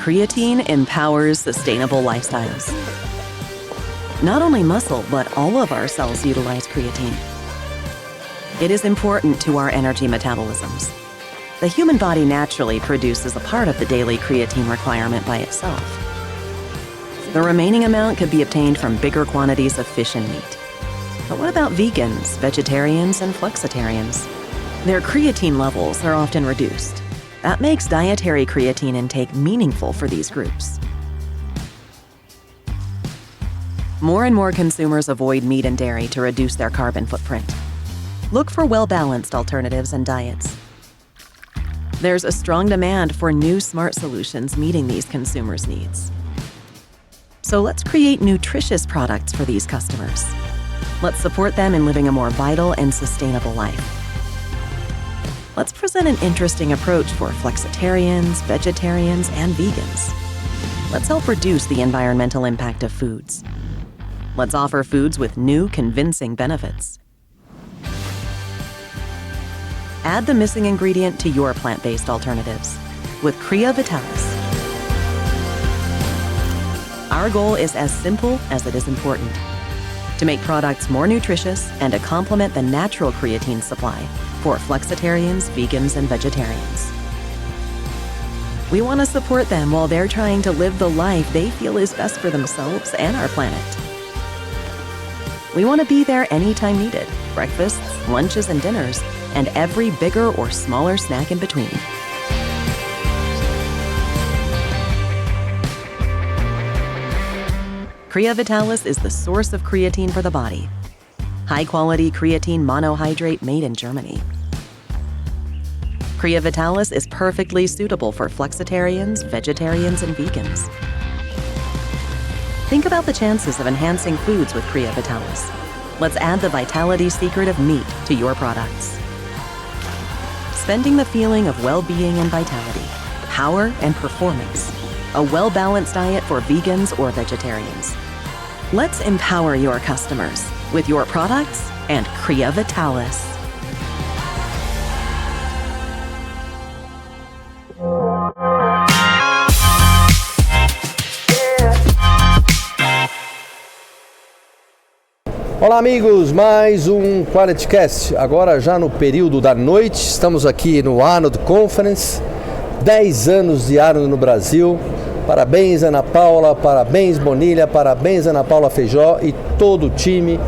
creatine empowers sustainable lifestyles. Not only muscle, but all of our cells utilize creatine. It is important to our energy metabolisms. The human body naturally produces a part of the daily creatine requirement by itself. The remaining amount could be obtained from bigger quantities of fish and meat. But what about vegans, vegetarians, and flexitarians? Their creatine levels are often reduced. That makes dietary creatine intake meaningful for these groups. More and more consumers avoid meat and dairy to reduce their carbon footprint. Look for well-balanced alternatives and diets. There's a strong demand for new smart solutions meeting these consumers' needs. So let's create nutritious products for these customers. Let's support them in living a more vital and sustainable life. Let's present an interesting approach for flexitarians, vegetarians, and vegans. Let's help reduce the environmental impact of foods. Let's offer foods with new, convincing benefits. Add the missing ingredient to your plant-based alternatives with Crea Vitalis. Our goal is as simple as it is important: to make products more nutritious and to complement the natural creatine supply for flexitarians, vegans, and vegetarians. We want to support them while they're trying to live the life they feel is best for themselves and our planet. We want to be there anytime needed: breakfasts, lunches, and dinners, and every bigger or smaller snack in between. Crea Vitalis is the source of creatine for the body. High-quality creatine monohydrate made in Germany. Crea Vitalis is perfectly suitable for flexitarians, vegetarians, and vegans. Think about the chances of enhancing foods with Crea Vitalis. Let's add the vitality secret of meat to your products. Spending the feeling of well-being and vitality, power and performance. A well-balanced diet for vegans or vegetarians. Let's empower your customers with your products and Crea Vitalis. Olá amigos, mais um QualityCast, agora já no período da noite. Estamos aqui no Arnold Conference, 10 anos de Arnold no Brasil. Parabéns Ana Paula, parabéns Bonilha, parabéns Ana Paula Feijó e todo o time.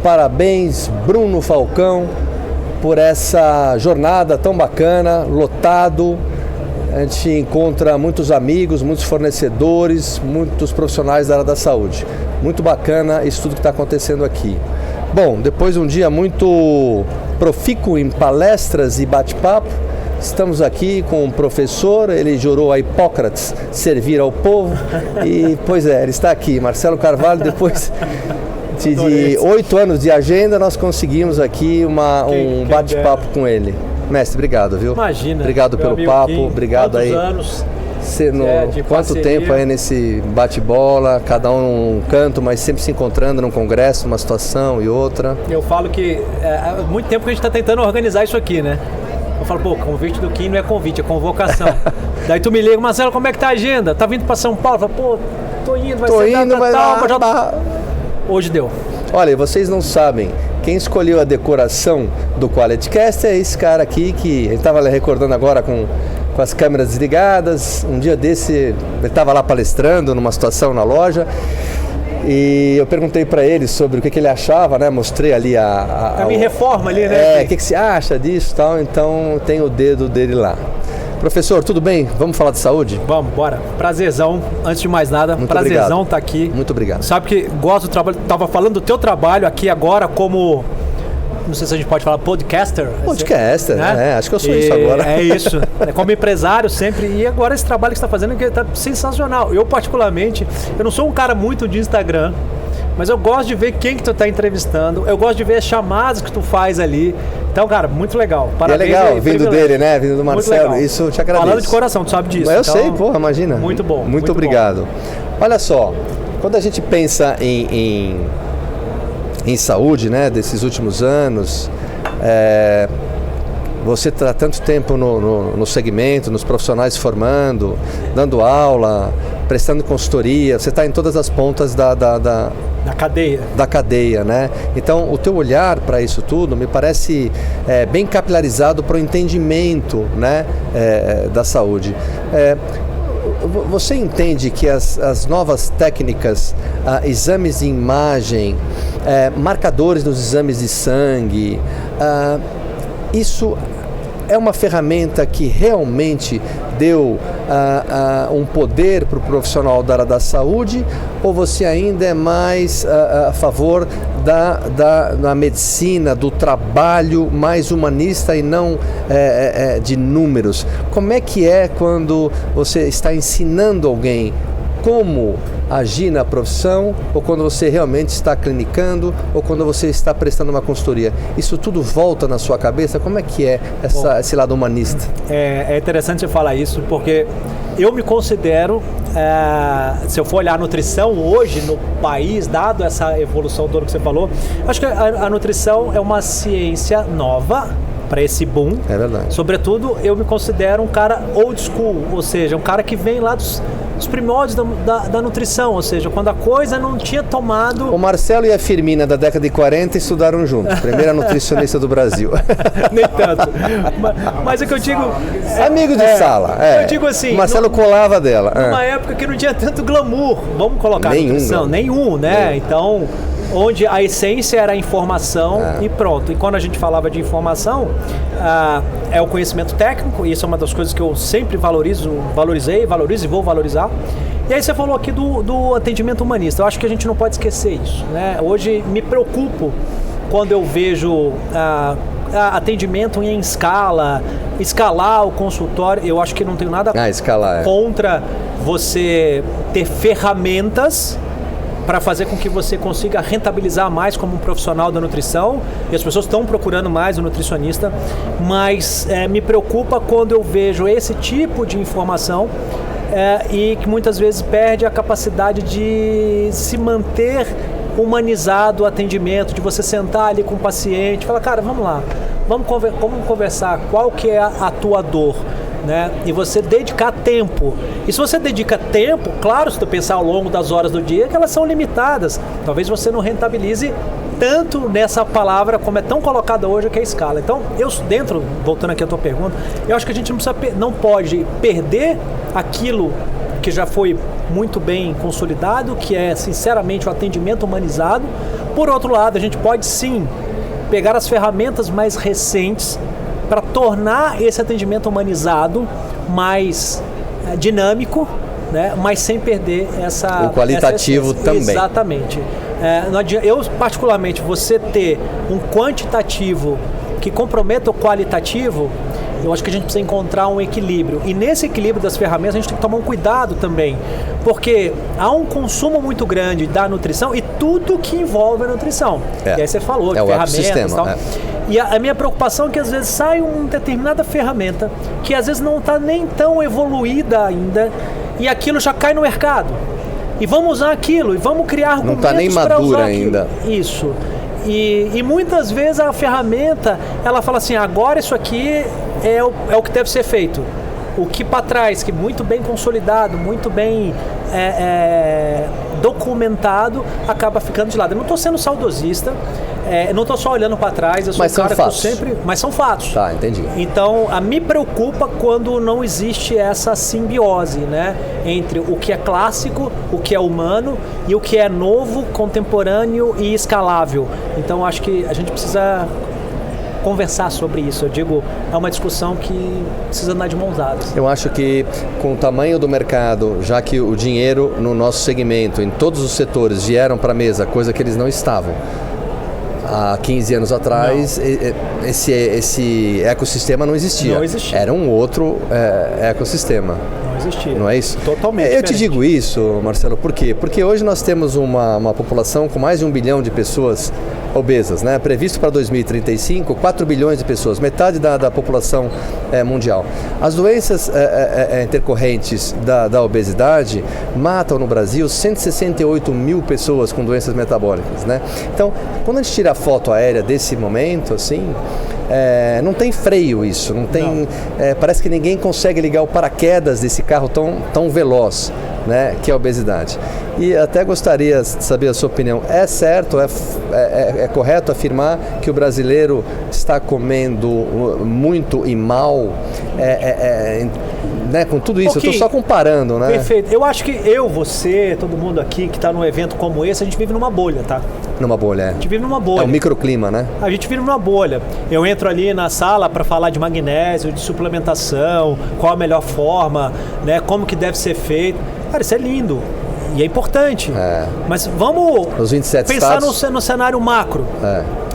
Parabéns Bruno Falcão por essa jornada tão bacana, lotado. A gente encontra muitos amigos, muitos fornecedores, muitos profissionais da área da saúde. Muito bacana isso tudo que está acontecendo aqui. Bom, depois de um dia muito profícuo em palestras e bate-papo, estamos aqui com um professor, ele jurou a Hipócrates servir ao povo e, pois é, ele está aqui, Marcelo Carvalho. Depois de 8 anos de agenda, nós conseguimos aqui um bate-papo com ele. Mestre, obrigado, viu? Imagina. Obrigado pelo papo, obrigado aí. Anos Quanto tempo aí nesse bate-bola, cada um num canto, mas sempre se encontrando num congresso, uma situação e outra. Eu falo que há muito tempo que a gente está tentando organizar isso aqui, né? Eu falo, pô, convite do Kim não é convite, é convocação. Daí tu me liga, Marcelo, como é que tá a agenda? Tá vindo para São Paulo? Eu falo, pô, tô indo, vai ser tal. Hoje deu. Olha, vocês não sabem, quem escolheu a decoração do QualityCast é esse cara aqui, que ele estava recordando agora com as câmeras desligadas. Um dia desse, ele estava lá palestrando numa situação na loja e eu perguntei para ele sobre o que ele achava, né? Mostrei ali a minha reforma ali, né? O que você acha disso e tal, então tem o dedo dele lá. Professor, tudo bem? Vamos falar de saúde? Vamos, bora. Prazerzão, antes de mais nada, muito prazerzão estar aqui. Muito obrigado. Sabe que gosto do trabalho, tava falando do teu trabalho aqui agora como, não sei se a gente pode falar podcaster. Podcaster, né? Acho que eu sou isso agora. É isso, como empresário sempre, e agora esse trabalho que você está fazendo que está sensacional. Eu particularmente, eu não sou um cara muito de Instagram, mas eu gosto de ver quem que tu tá entrevistando, eu gosto de ver as chamadas que tu faz ali. Então, cara, muito legal. Parabéns. É legal, vindo dele, né? Vindo do Marcelo, isso eu te agradeço. Falando de coração, tu sabe disso. Eu sei, porra, imagina. Muito bom. Muito obrigado. Bom. Olha só, quando a gente pensa em saúde, né, desses últimos anos, Você está tanto tempo no segmento, nos profissionais formando, dando aula, prestando consultoria, você está em todas as pontas da cadeia, né? Então, o teu olhar para isso tudo me parece bem capilarizado para o entendimento, né, da saúde. Você entende que as novas técnicas, exames de imagem, marcadores nos exames de sangue, isso é uma ferramenta que realmente deu um poder para o profissional da área da saúde, ou você ainda é mais a favor da medicina, do trabalho mais humanista e não de números? Como é que é quando você está ensinando alguém como agir na profissão, ou quando você realmente está clinicando, ou quando você está prestando uma consultoria? Isso tudo volta na sua cabeça? Como é que é esse lado humanista? É interessante você falar isso, porque eu me considero, se eu for olhar a nutrição hoje no país, dado essa evolução toda que você falou, acho que a nutrição é uma ciência nova para esse boom. É verdade. Sobretudo, eu me considero um cara old school, ou seja, um cara que vem lá dos primórdios da nutrição, ou seja, quando a coisa não tinha tomado... O Marcelo e a Firmina, da década de 40, estudaram juntos. Primeira nutricionista do Brasil. Nem tanto. Mas é que eu digo... Amigo de sala. Eu digo assim... O Marcelo colava dela. Numa época que não tinha tanto glamour, vamos colocar nutrição. Nenhum, né? Então... onde a essência era a informação e pronto. E quando a gente falava de informação, é o conhecimento técnico, e isso é uma das coisas que eu sempre valorizo e vou valorizar. E aí você falou aqui do atendimento humanista. Eu acho que a gente não pode esquecer isso, né? Hoje me preocupo quando eu vejo atendimento em escalar o consultório. Eu acho que não tenho nada contra você ter ferramentas para fazer com que você consiga rentabilizar mais como um profissional da nutrição, e as pessoas estão procurando mais um nutricionista, mas me preocupa quando eu vejo esse tipo de informação e que muitas vezes perde a capacidade de se manter humanizado o atendimento, de você sentar ali com o paciente e falar, cara, vamos lá, vamos conversar, qual que é a tua dor? Né? E você dedicar tempo. E se você dedica tempo, claro, se tu pensar ao longo das horas do dia, que elas são limitadas. Talvez você não rentabilize tanto nessa palavra como é tão colocada hoje, que é a escala. Então, voltando aqui à tua pergunta, eu acho que a gente não pode perder aquilo que já foi muito bem consolidado, que é, sinceramente, o atendimento humanizado. Por outro lado, a gente pode sim pegar as ferramentas mais recentes para tornar esse atendimento humanizado mais dinâmico, né? Mas sem perder o qualitativo também. Exatamente. Não adianta, eu, particularmente, você ter um quantitativo que comprometa o qualitativo, eu acho que a gente precisa encontrar um equilíbrio. E nesse equilíbrio das ferramentas, a gente tem que tomar um cuidado também, porque há um consumo muito grande da nutrição e tudo que envolve a nutrição. E aí você falou de ferramentas e tal. E a minha preocupação é que às vezes sai uma determinada ferramenta que às vezes não está nem tão evoluída ainda, e aquilo já cai no mercado. E vamos usar aquilo, e vamos criar argumentos para usar aquilo. Não está nem madura ainda. Isso. E muitas vezes a ferramenta, ela fala assim, agora isso aqui é o que deve ser feito. O que para trás, que muito bem consolidado, muito bem documentado, acaba ficando de lado. Eu não estou sendo saudosista, não estou só olhando para trás, eu sou mas um cara são fatos. Que sempre... Mas são fatos. Tá, entendi. Então, me preocupa quando não existe essa simbiose, né? Entre o que é clássico, o que é humano e o que é novo, contemporâneo e escalável. Então, acho que a gente precisa conversar sobre isso. Eu digo, é uma discussão que precisa andar de mãos dadas. Eu acho que com o tamanho do mercado, já que o dinheiro no nosso segmento, em todos os setores, vieram para a mesa, coisa que eles não estavam há 15 anos atrás, esse ecossistema não existia. Não existia. Era um outro ecossistema. Não existia. Não é isso? Totalmente Eu diferente. te digo isso, Marcelo, por quê? Porque hoje nós temos uma população com mais de 1 bilhão de pessoas obesas, né? Previsto para 2035, 4 bilhões de pessoas, metade da população mundial. As doenças intercorrentes da obesidade matam no Brasil 168 mil pessoas com doenças metabólicas, né? Então, quando a gente tira a foto aérea desse momento, assim, não tem freio isso, não tem, parece que ninguém consegue ligar o paraquedas desse carro tão veloz, né, que é a obesidade. E até gostaria de saber a sua opinião. É certo, é correto afirmar que o brasileiro está comendo muito e mal, né, com tudo isso? Eu estou só comparando, né? Perfeito. Eu acho que você, todo mundo aqui que está num evento como esse, a gente vive numa bolha, tá? Numa bolha, A gente vive numa bolha. É um microclima, né? A gente vive numa bolha. Eu entro ali na sala para falar de magnésio, de suplementação, qual a melhor forma, né, como que deve ser feito. Cara, isso é lindo e é importante. Mas vamos Os 27 pensar estados... no cenário macro.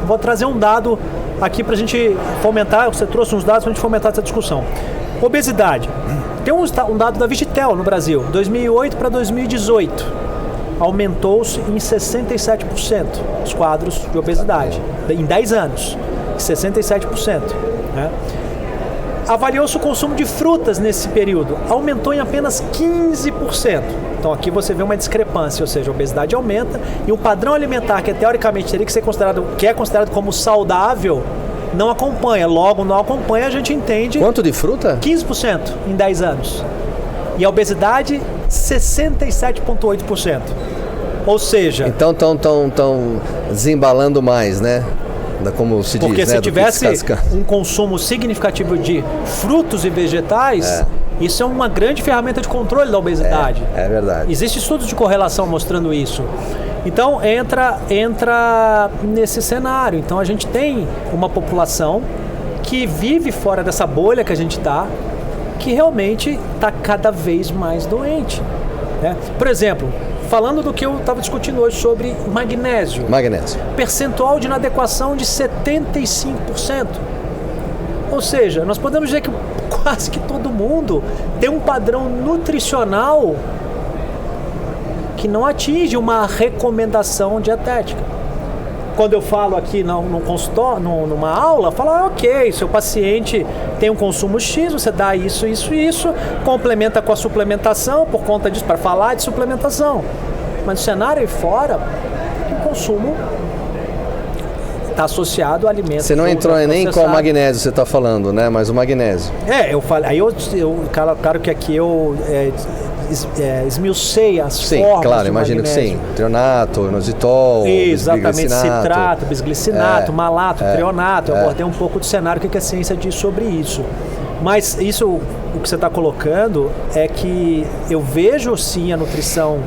Vou trazer um dado aqui para a gente fomentar. Você trouxe uns dados para a gente fomentar essa discussão. Obesidade. Tem um dado da Vigitel no Brasil, 2008 para 2018. Aumentou-se em 67% os quadros de obesidade, em 10 anos, 67%. Né? Avaliou-se o consumo de frutas nesse período, aumentou em apenas 15%. Então aqui você vê uma discrepância, ou seja, a obesidade aumenta e o padrão alimentar, que teoricamente teria que ser considerado, que é considerado como saudável, não acompanha. Logo, não acompanha, a gente entende... Quanto de fruta? 15% em 10 anos. E a obesidade, 67,8%. Ou seja... Então estão desembalando mais, né? Como se diz, porque se né? tivesse um consumo significativo de frutos e vegetais, isso é uma grande ferramenta de controle da obesidade. É verdade. Existem estudos de correlação mostrando isso. Então entra nesse cenário. Então a gente tem uma população que vive fora dessa bolha que a gente está, que realmente está cada vez mais doente. Né? Por exemplo, falando do que eu estava discutindo hoje sobre magnésio. Percentual de inadequação de 75%. Ou seja, nós podemos dizer que quase que todo mundo tem um padrão nutricional que não atinge uma recomendação dietética. Quando eu falo aqui no consultório, numa aula, eu falo, ok, seu paciente tem um consumo X, você dá isso, complementa com a suplementação, por conta disso, para falar de suplementação. Mas no cenário aí fora, o consumo está associado a alimentos. Você não entrou nem qual magnésio você está falando, né? Mas o magnésio. Eu falei, aí claro que aqui eu esmiucei as formas. Sim, claro, imagino magnésio. que sim. Treonato, inositol, exatamente, citrato, bisglicinato, malato, treonato. Eu abordei um pouco do cenário, o que a ciência diz sobre isso. Mas isso, o que você está colocando é que eu vejo sim a nutrição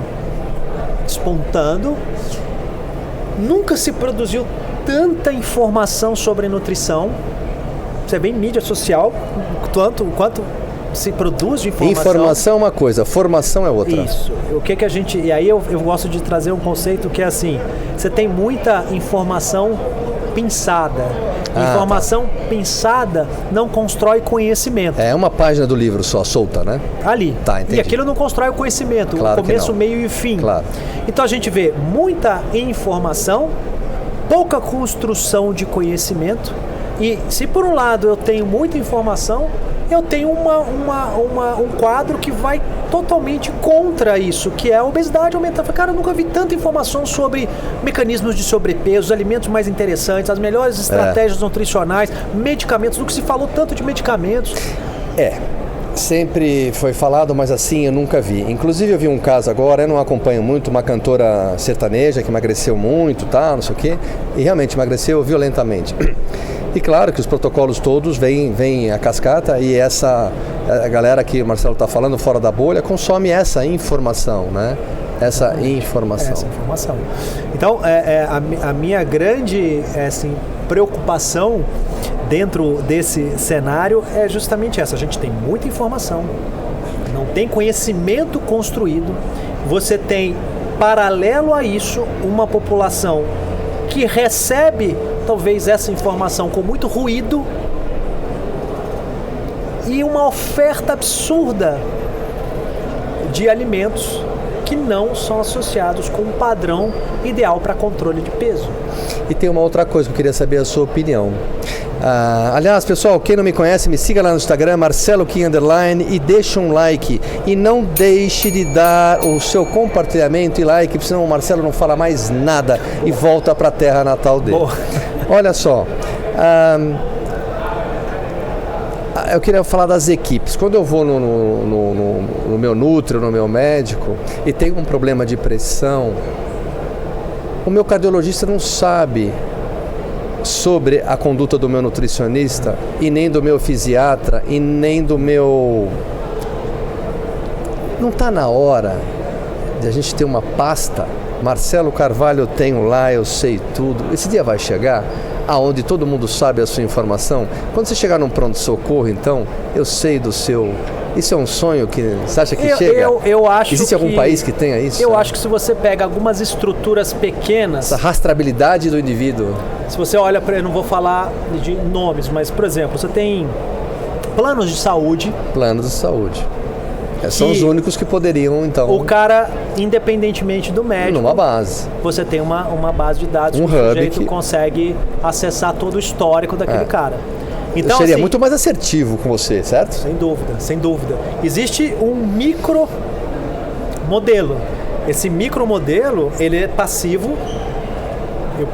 despontando. Nunca se produziu tanta informação sobre nutrição. Você vê em mídia social quanto se produz de informação. Informação é uma coisa, formação é outra. Isso. O que a gente... E aí eu gosto de trazer um conceito que é assim, você tem muita informação pensada. Informação pensada não constrói conhecimento. É uma página do livro só, solta, né? Ali. Tá, entendi. E aquilo não constrói o conhecimento, claro, o começo, o meio e o fim. Claro. Então a gente vê muita informação, pouca construção de conhecimento. E se por um lado eu tenho muita informação, eu tenho um quadro que vai totalmente contra isso, que é a obesidade aumentar. Cara, eu nunca vi tanta informação sobre mecanismos de sobrepeso, os alimentos mais interessantes, as melhores estratégias nutricionais, medicamentos, nunca se falou tanto de medicamentos. Sempre foi falado, mas assim eu nunca vi. Inclusive eu vi um caso agora, eu não acompanho muito, uma cantora sertaneja que emagreceu muito, não sei o quê, e realmente emagreceu violentamente. E claro que os protocolos todos vêm a cascata e a galera que o Marcelo está falando fora da bolha consome essa informação, né? Essa informação. Então, a minha grande preocupação dentro desse cenário é justamente essa. A gente tem muita informação, não tem conhecimento construído. Você tem, paralelo a isso, uma população que recebe talvez essa informação com muito ruído e uma oferta absurda de alimentos que não são associados com um padrão ideal para controle de peso. E tem uma outra coisa que eu queria saber a sua opinião. Aliás, pessoal, quem não me conhece, me siga lá no Instagram, Marcelo Kim _ e deixa um like. E não deixe de dar o seu compartilhamento e like, porque senão o Marcelo não fala mais nada e volta para a terra natal dele. Boa. Olha só, eu queria falar das equipes. Quando eu vou no meu nutri, no meu médico, e tenho um problema de pressão, o meu cardiologista não sabe sobre a conduta do meu nutricionista e nem do meu fisiatra e nem do meu... Não está na hora de a gente ter uma pasta? Marcelo Carvalho, eu tenho lá, eu sei tudo. Esse dia vai chegar aonde todo mundo sabe a sua informação. Quando você chegar num pronto-socorro, então, eu sei do seu... Isso é um sonho que você acha que chega? Eu acho Existe algum país que tenha isso? Eu acho que se você pega algumas estruturas pequenas... Essa rastreabilidade do indivíduo. Se você olha para... Eu não vou falar de nomes, mas, por exemplo, você tem planos de saúde... Planos de saúde. São os únicos que poderiam, então... O cara, independentemente do médico... Numa base. Você tem uma base de dados que o sujeito consegue acessar todo o histórico daquele cara. Então, seria muito mais assertivo com você, certo? Sem dúvida, sem dúvida. Existe um micro modelo. Esse micro modelo, ele é passivo,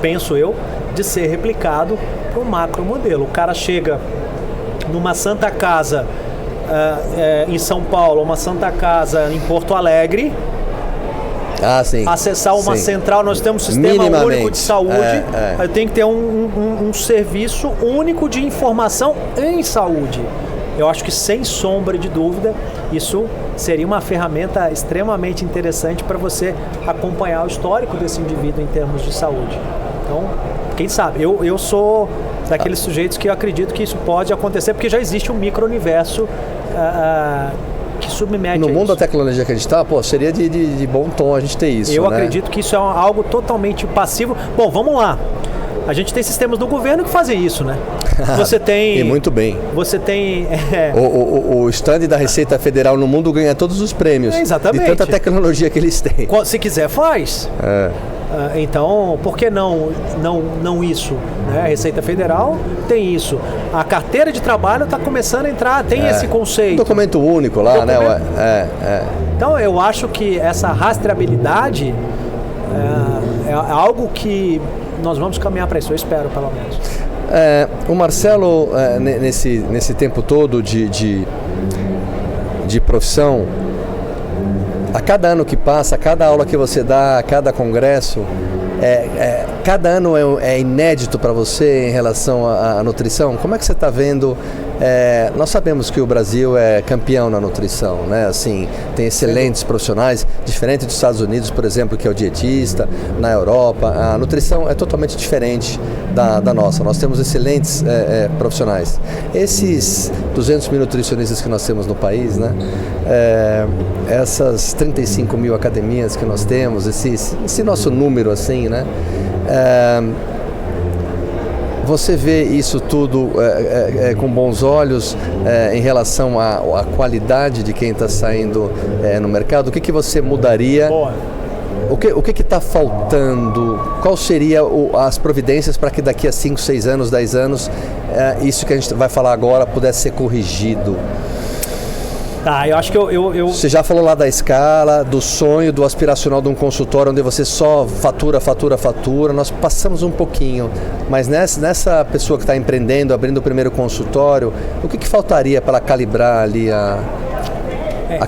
penso eu, de ser replicado para um macro modelo. O cara chega numa Santa Casa em São Paulo, uma Santa Casa em Porto Alegre, sim. acessar uma central, nós temos um sistema único de saúde, tem que ter um serviço único de informação em saúde. Eu acho que, sem sombra de dúvida, isso seria uma ferramenta extremamente interessante para você acompanhar o histórico desse indivíduo em termos de saúde. Então, quem sabe? Eu sou daqueles sujeitos que eu acredito que isso pode acontecer, porque já existe um micro-universo que submete no mundo isso. da tecnologia que a gente está, seria de bom tom a gente ter isso. Eu acredito que isso é algo totalmente passivo. Bom, vamos lá. A gente tem sistemas do governo que fazem isso, né? Você tem... E muito bem. Você tem... O stand da Receita Federal no mundo ganha todos os prêmios. Exatamente. De tanta tecnologia que eles têm. Se quiser, faz. Então, por que não isso? Né? A Receita Federal tem isso. A carteira de trabalho está começando a entrar, tem esse conceito. Documento único lá, né? Então, eu acho que essa rastreabilidade é algo que nós vamos caminhar para isso, eu espero, pelo menos. O Marcelo, nesse tempo todo de profissão, a cada ano que passa, a cada aula que você dá, a cada congresso, cada ano é inédito para você em relação à nutrição? Como é que você está vendo? Nós sabemos que o Brasil é campeão na nutrição, né? Assim, tem excelentes profissionais, diferente dos Estados Unidos, por exemplo, que é o dietista, na Europa. A nutrição é totalmente diferente da nossa. Nós temos excelentes profissionais. Esses 200 mil nutricionistas que nós temos no país, né? Essas 35 mil academias que nós temos, esse nosso número assim, né? Você vê isso tudo com bons olhos em relação à qualidade de quem está saindo no mercado? O que você mudaria? Boa. O que está faltando? Qual seria as providências para que daqui a 5, 6 anos, 10 anos, isso que a gente vai falar agora pudesse ser corrigido? Eu acho que eu... Você já falou lá da escala, do sonho, do aspiracional de um consultório onde você só fatura. Nós passamos um pouquinho, mas nessa pessoa que está empreendendo, abrindo o primeiro consultório, o que faltaria para ela calibrar ali a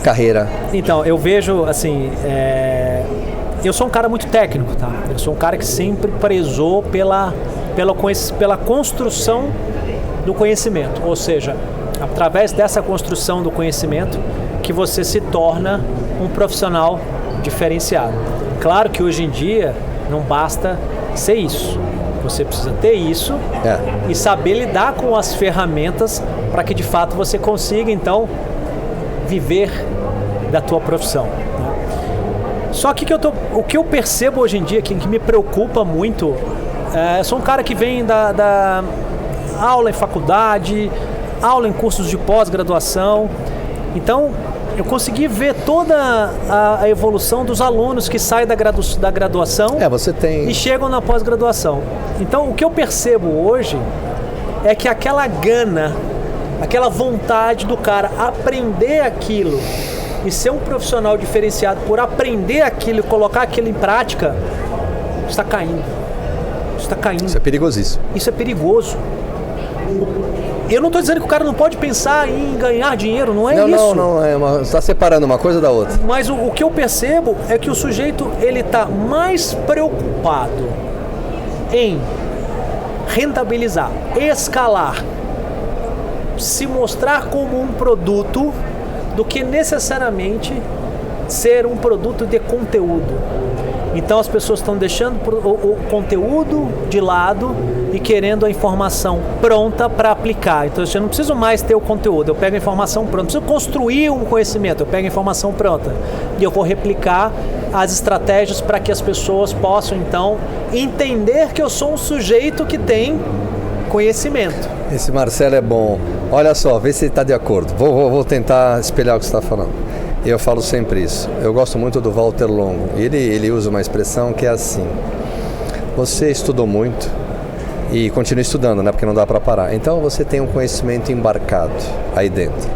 carreira? Então, eu vejo assim... Eu sou um cara muito técnico, tá? Eu sou um cara que sempre prezou pela construção do conhecimento, ou seja, através dessa construção do conhecimento que você se torna um profissional diferenciado. Claro que hoje em dia não basta ser isso. Você precisa ter isso e saber lidar com as ferramentas para que de fato você consiga então viver da tua profissão. Só que o que eu percebo hoje em dia, que me preocupa muito, eu sou um cara que vem da aula em faculdade, aula em cursos de pós-graduação. Então, eu consegui ver toda a evolução dos alunos que saem da graduação você tem... e chegam na pós-graduação. Então, o que eu percebo hoje é que aquela gana, aquela vontade do cara aprender aquilo e ser um profissional diferenciado por aprender aquilo e colocar aquilo em prática, está caindo. Está caindo. Isso é perigosíssimo. Isso é perigoso. Eu não estou dizendo que o cara não pode pensar em ganhar dinheiro, não é isso. Não, você está separando uma coisa da outra. Mas o que eu percebo é que o sujeito, ele está mais preocupado em rentabilizar, escalar, se mostrar como um produto, do que necessariamente ser um produto de conteúdo. Então as pessoas estão deixando o conteúdo de lado e querendo a informação pronta para aplicar. Então eu não preciso mais ter o conteúdo, eu pego a informação pronta. Não preciso construir um conhecimento, eu pego a informação pronta. E eu vou replicar as estratégias para que as pessoas possam então entender que eu sou um sujeito que tem conhecimento. Esse Marcelo é bom. Olha só, vê se ele está de acordo. Vou tentar espelhar o que você está falando. Eu falo sempre isso. Eu gosto muito do Walter Longo. Ele usa uma expressão que é assim: você estudou muito e continua estudando, né? Porque não dá para parar. Então você tem um conhecimento embarcado aí dentro.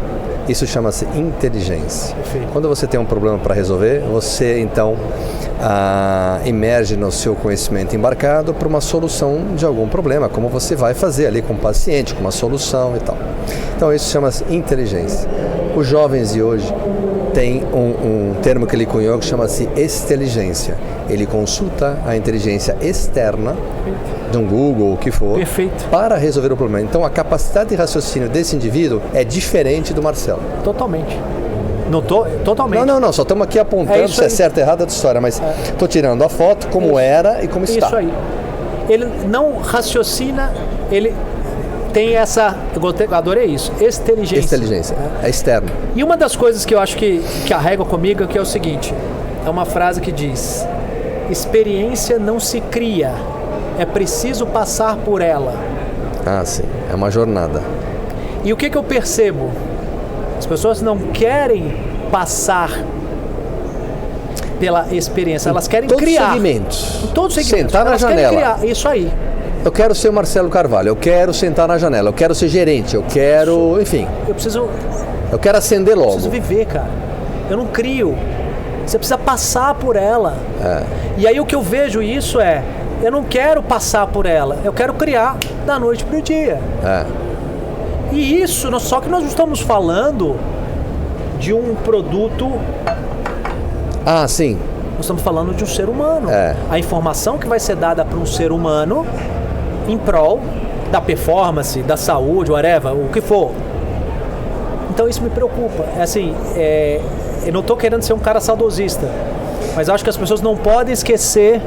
Isso chama-se inteligência. Perfeito. Quando você tem um problema para resolver, você então emerge no seu conhecimento embarcado para uma solução de algum problema, como você vai fazer ali com o paciente, com uma solução e tal. Então isso chama-se inteligência. Os jovens de hoje têm um termo que ele cunhou que chama-se exteligência. Ele consulta a inteligência externa de um Google, o que for, perfeito, para resolver o problema. Então a capacidade de raciocínio desse indivíduo é diferente do Marcelo. Totalmente. Não tô, totalmente. Não, só estamos aqui apontando se é certo ou errado a história, mas estou tirando a foto como era e como está. Isso aí. Ele não raciocina, ele tem essa, eu adorei isso, exteligência. Exteligência, é externo. E uma das coisas que eu acho que carrega comigo é que é o seguinte, é uma frase que diz: experiência não se cria, é preciso passar por ela. Ah, sim, é uma jornada. E o que eu percebo? As pessoas não querem passar pela experiência, elas querem criar. Segmentos. Em todos os segmentos. Sentar na janela. Criar. Isso aí. Eu quero ser o Marcelo Carvalho, eu quero sentar na janela, eu quero ser gerente, eu quero, enfim. Eu quero acender logo. Eu preciso viver, cara. Eu não crio. Você precisa passar por ela. E aí o que eu vejo isso é, eu não quero passar por ela, eu quero criar da noite pro dia. E isso, só que nós não estamos falando de um produto. Ah, sim. Nós estamos falando de um ser humano. A informação que vai ser dada para um ser humano em prol da performance, da saúde, whatever, o que for. Então isso me preocupa. Eu não estou querendo ser um cara saudosista, mas acho que as pessoas não podem esquecer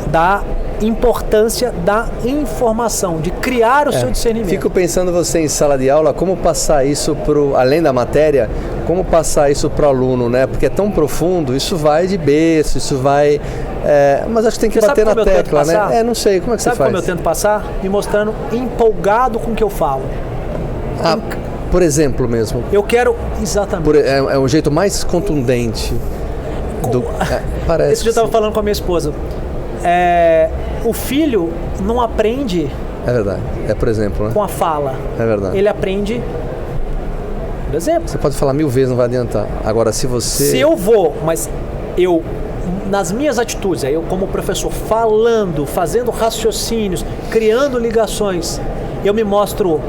da importância da informação, de criar o seu discernimento. Fico pensando você em sala de aula, como passar isso além da matéria, como passar isso para o aluno, né? Porque é tão profundo, isso vai de berço, isso vai... mas acho que tem que bater na tecla, né? Não sei, como é que você faz? Sabe como eu tento passar? Me mostrando empolgado com o que eu falo. Por exemplo mesmo. Eu quero, exatamente. É um jeito mais contundente. Parece. Esse dia eu estava falando com a minha esposa. O filho não aprende. É verdade. Por exemplo, né? Com a fala. É verdade. Ele aprende. Por exemplo. Você pode falar 1000 vezes, não vai adiantar. Agora, se você. Se eu vou, mas eu, nas minhas atitudes, eu como professor, falando, fazendo raciocínios, criando ligações, eu me mostro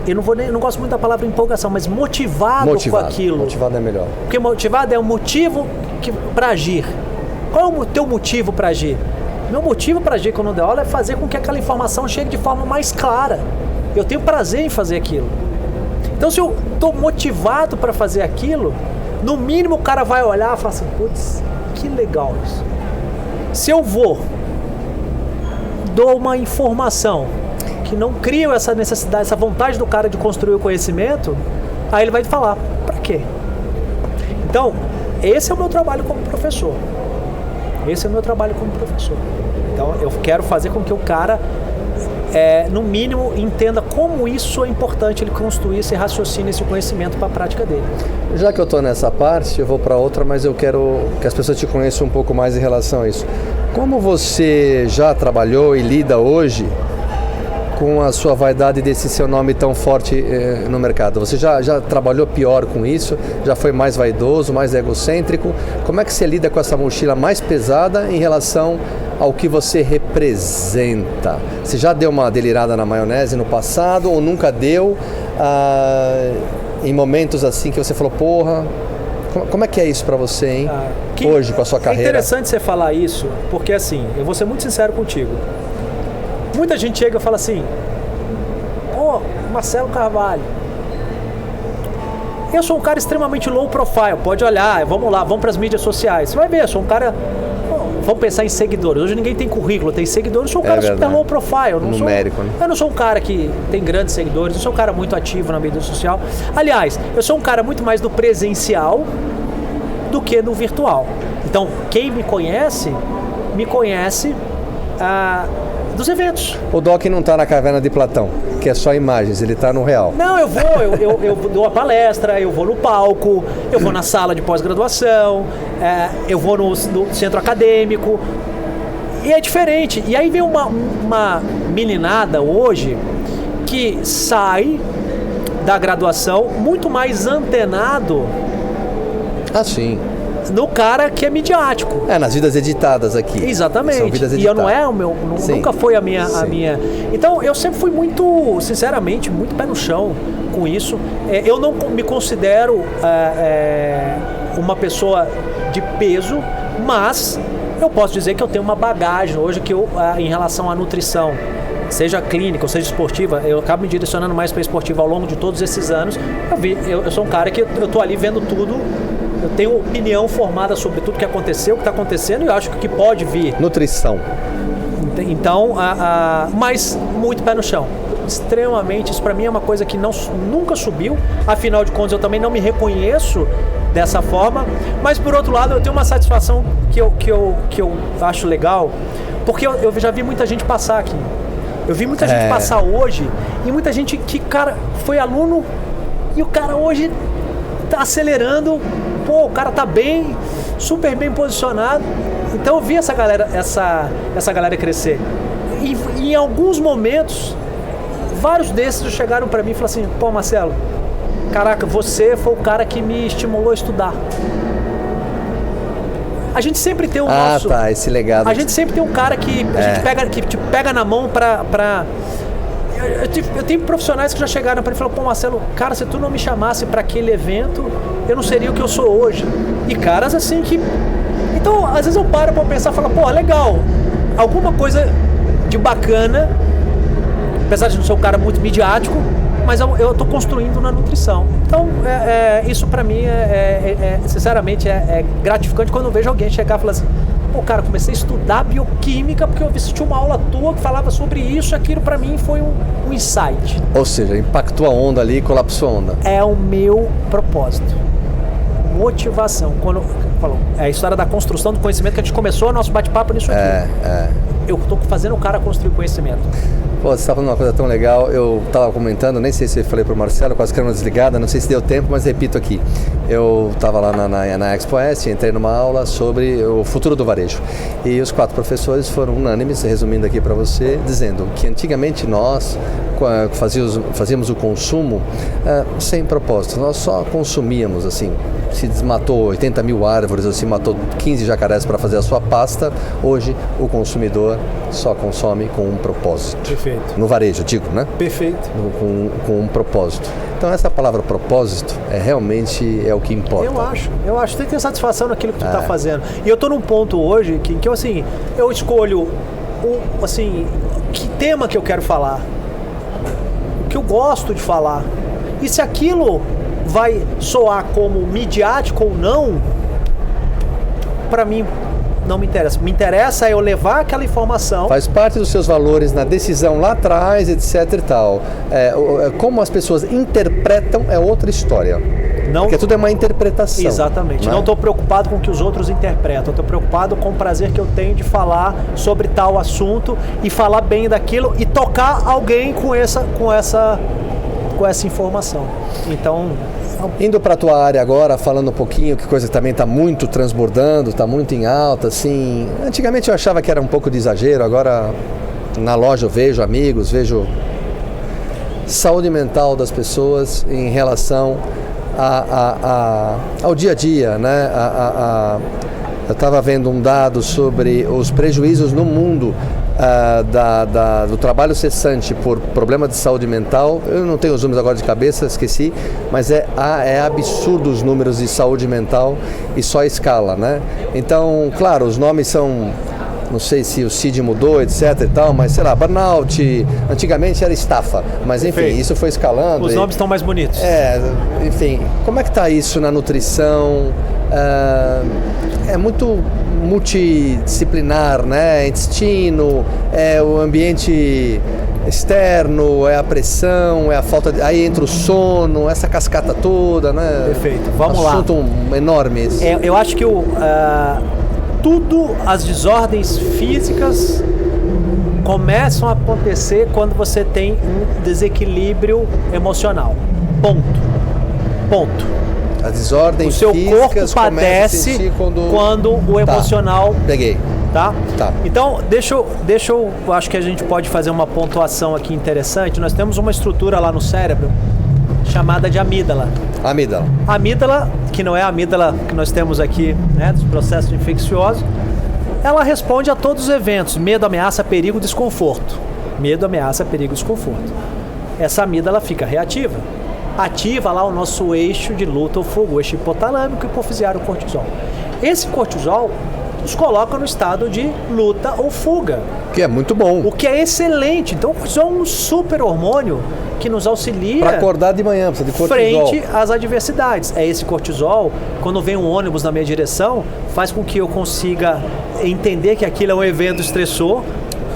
eu não gosto muito da palavra empolgação, mas motivado com aquilo. Motivado é melhor. Porque motivado é um motivo para agir. Qual é o teu motivo para agir? Meu motivo para agir quando eu der aula é fazer com que aquela informação chegue de forma mais clara. Eu tenho prazer em fazer aquilo. Então, se eu estou motivado para fazer aquilo, no mínimo o cara vai olhar e falar assim: putz, que legal isso. Se eu dou uma informação que não cria essa necessidade, essa vontade do cara de construir o conhecimento, aí ele vai falar: para quê? Então, esse é o meu trabalho como professor. Então, eu quero fazer com que o cara no mínimo, entenda como isso é importante, ele construir esse raciocínio, esse conhecimento para a prática dele. Já que eu estou nessa parte, eu vou para outra, mas eu quero que as pessoas te conheçam um pouco mais em relação a isso. Como você já trabalhou e lida hoje com a sua vaidade desse seu nome tão forte no mercado? Você já trabalhou pior com isso? Já foi mais vaidoso, mais egocêntrico? Como é que você lida com essa mochila mais pesada em relação ao que você representa? Você já deu uma delirada na maionese no passado ou nunca deu? Em momentos assim que você falou, porra, como é que é isso pra você, hein? Hoje, com a sua carreira? É interessante você falar isso, porque assim, eu vou ser muito sincero contigo. Muita gente chega e fala assim, pô, Marcelo Carvalho, eu sou um cara extremamente low profile, pode olhar, vamos lá, vamos para as mídias sociais, você vai ver, eu sou um cara, vamos pensar em seguidores, hoje ninguém tem currículo, tem seguidores, eu sou um cara super low profile, numérico, né? Eu não sou um cara que tem grandes seguidores, eu sou um cara muito ativo na mídia social, aliás, eu sou um cara muito mais do presencial do que do virtual, então quem me conhece dos eventos. O Doc não está na caverna de Platão, que é só imagens, ele está no real. Não, eu dou a palestra, eu vou no palco, eu vou na sala de pós-graduação, eu vou no centro acadêmico, e é diferente. E aí vem uma meninada hoje que sai da graduação muito mais antenado sim. no cara que é midiático. Nas vidas editadas aqui. Exatamente. São vidas editadas. E eu não é o meu, nunca foi a minha. Então eu sempre fui muito, sinceramente, muito pé no chão com isso. Eu não me considero uma pessoa de peso, mas eu posso dizer que eu tenho uma bagagem hoje que em relação à nutrição, seja clínica ou seja esportiva, eu acabo me direcionando mais para esportiva ao longo de todos esses anos. Eu sou um cara que eu tô ali vendo tudo. Eu tenho opinião formada sobre tudo que aconteceu, o que está acontecendo, e eu acho que o que pode vir. Nutrição. Então, mas muito pé no chão. Extremamente, isso para mim é uma coisa que nunca subiu. Afinal de contas, eu também não me reconheço dessa forma. Mas, por outro lado, eu tenho uma satisfação que eu acho legal, porque eu já vi muita gente passar aqui. Eu vi muita gente passar hoje, e muita gente que, cara, foi aluno, e o cara hoje tá acelerando. Pô, o cara tá bem, super bem posicionado. Então eu vi essa galera crescer. E em alguns momentos, vários desses chegaram pra mim e falaram assim, pô, Marcelo, caraca, você foi o cara que me estimulou a estudar. A gente sempre tem o nosso... esse legado. A gente sempre tem um cara que te pega na mão pra... Eu tenho profissionais que já chegaram para mim e falaram, pô, Marcelo, cara, se tu não me chamasse para aquele evento, eu não seria o que eu sou hoje. E caras assim que... Então, às vezes eu paro para pensar e falo, pô, legal, alguma coisa de bacana, apesar de não ser um cara muito midiático, mas eu tô construindo na nutrição. Então, isso para mim sinceramente, é gratificante quando eu vejo alguém chegar e falar assim, pô, cara, comecei a estudar bioquímica porque eu assisti uma aula tua que falava sobre isso, aquilo pra mim foi um insight. Ou seja, impactou a onda ali e colapsou a onda. É o meu propósito. Motivação. Quando falou, é a história da construção do conhecimento que a gente começou o nosso bate-papo nisso aqui. Eu tô fazendo o cara construir conhecimento. Pô, você tá falando uma coisa tão legal, eu tava comentando, nem sei se eu falei pro Marcelo, quase que era uma desligada, não sei se deu tempo, mas repito aqui. Eu tava lá na Expo S, entrei numa aula sobre o futuro do varejo. E os 4 professores foram unânimes, resumindo aqui para você, dizendo que antigamente nós fazíamos o consumo sem propósito, nós só consumíamos, assim, se desmatou 80 mil árvores ou se matou 15 jacarés para fazer a sua pasta, hoje o consumidor só consome com um propósito. Perfeito. No varejo, digo, né? Perfeito. Com um propósito. Então essa palavra propósito realmente é o que importa. Eu acho que tem que ter satisfação naquilo que tu tá fazendo. E eu tô num ponto hoje que eu, assim, eu escolho que tema que eu quero falar, o que eu gosto de falar. E se aquilo vai soar como midiático ou não, pra mim não me interessa. Me interessa eu levar aquela informação. Faz parte dos seus valores na decisão lá atrás, etc e tal. Como as pessoas interpretam é outra história. Porque tudo é uma interpretação. Exatamente. Não estou preocupado com o que os outros interpretam. Estou preocupado com o prazer que eu tenho de falar sobre tal assunto e falar bem daquilo e tocar alguém com essa informação. Então... Indo para a tua área agora, falando um pouquinho, que coisa que também está muito transbordando, está muito em alta, assim... Antigamente eu achava que era um pouco de exagero, agora na loja eu vejo amigos, vejo saúde mental das pessoas em relação ao dia a dia, né? Eu estava vendo um dado sobre os prejuízos no mundo do trabalho cessante por problema de saúde mental. Eu não tenho os números agora de cabeça, esqueci, mas é absurdo os números de saúde mental e só a escala, né? Então, claro, os nomes são... Não sei se o CID mudou, etc e tal, mas sei lá, burnout, antigamente era estafa, mas enfim, isso foi escalando. Os nomes estão mais bonitos. Enfim, como é que está isso na nutrição? É muito multidisciplinar, né? É intestino, é o ambiente externo, é a pressão, é a falta de... Aí entra o sono, essa cascata toda, né? Perfeito, vamos lá. Assunto enorme esse. Eu acho que as desordens físicas começam a acontecer quando você tem um desequilíbrio emocional. Ponto. As desordens físicas. O seu corpo padece quando o emocional... Peguei. Tá? Então, deixa eu acho que a gente pode fazer uma pontuação aqui interessante. Nós temos uma estrutura lá no cérebro chamada de amígdala. A amígdala, que não é a amígdala que nós temos aqui, né, dos processos infecciosos, ela responde a todos os eventos: medo, ameaça, perigo, desconforto. Medo, ameaça, perigo, desconforto. Essa amígdala fica reativa. Ativa lá o nosso eixo de luta ou fuga, o eixo hipotalâmico, hipofisiário, cortisol. Esse cortisol nos coloca no estado de luta ou fuga. Que é muito bom. O que é excelente. Então o cortisol é um super hormônio que nos auxilia para acordar de manhã, precisa de cortisol. Frente às adversidades. É esse cortisol, quando vem um ônibus na minha direção, faz com que eu consiga entender que aquilo é um evento estressor.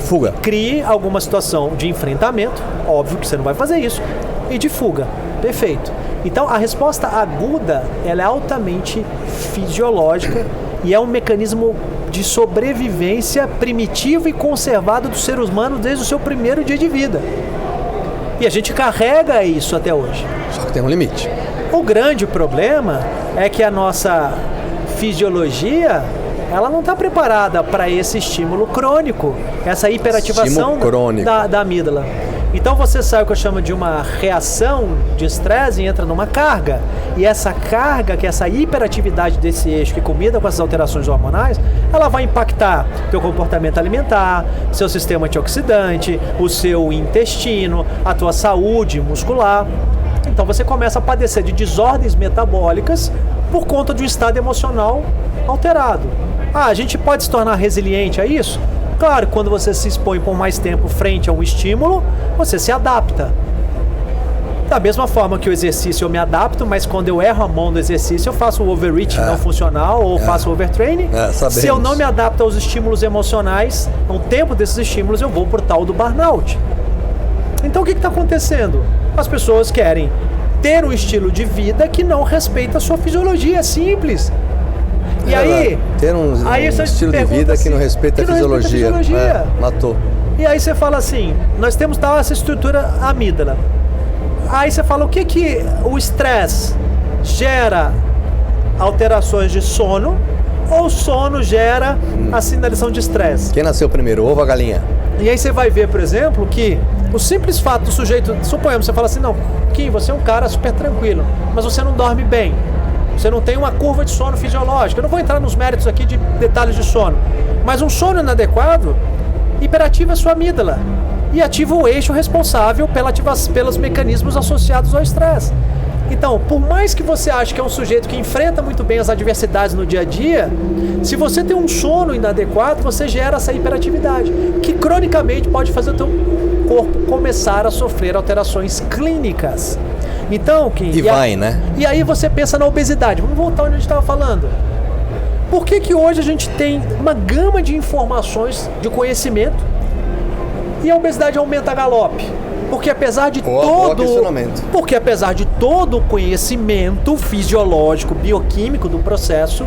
Fuga. Crie alguma situação de enfrentamento, óbvio que você não vai fazer isso, e de fuga. Perfeito. Então a resposta aguda, ela é altamente fisiológica e é um mecanismo de sobrevivência primitivo e conservado do ser humano desde o seu primeiro dia de vida. E a gente carrega isso até hoje. Só que tem um limite. O grande problema é que a nossa fisiologia, ela não está preparada para esse estímulo crônico, essa hiperativação da amígdala. Então você sabe o que eu chamo de uma reação de estresse e entra numa carga. E essa carga, que é essa hiperatividade desse eixo que combina com essas alterações hormonais, ela vai impactar teu comportamento alimentar, seu sistema antioxidante, o seu intestino, a tua saúde muscular. Então você começa a padecer de desordens metabólicas por conta de um estado emocional alterado. A gente pode se tornar resiliente a isso? Claro, quando você se expõe por mais tempo frente a um estímulo, você se adapta. Da mesma forma que o exercício eu me adapto, mas quando eu erro a mão do exercício, eu faço o overreach não funcional ou faço o overtraining. Se eu não me adapto aos estímulos emocionais, no tempo desses estímulos eu vou por tal do burnout. Então o que está acontecendo? As pessoas querem ter um estilo de vida que não respeita a sua fisiologia, é simples. E aí, ter um estilo de vida que não respeita a fisiologia. Matou. E aí você fala assim, nós temos essa estrutura amígdala. Aí você fala, o que o estresse gera alterações de sono, ou o sono gera a sinalização de estresse? Quem nasceu primeiro, o ovo ou a galinha? E aí você vai ver, por exemplo, que o simples fato do sujeito, suponhamos, você fala assim, não, Kim, você é um cara super tranquilo, mas você não dorme bem. Você não tem uma curva de sono fisiológica. Eu não vou entrar nos méritos aqui de detalhes de sono. Mas um sono inadequado hiperativa a sua amígdala e ativa o eixo responsável pelos mecanismos associados ao estresse. Então, por mais que você ache que é um sujeito que enfrenta muito bem as adversidades no dia a dia, se você tem um sono inadequado, você gera essa hiperatividade, que cronicamente pode fazer o teu corpo começar a sofrer alterações clínicas. Então, Kim, né? E aí você pensa na obesidade. Vamos voltar onde a gente estava falando. Por que hoje a gente tem uma gama de informações, de conhecimento, e a obesidade aumenta a galope? Porque apesar de todo o conhecimento fisiológico, bioquímico do processo,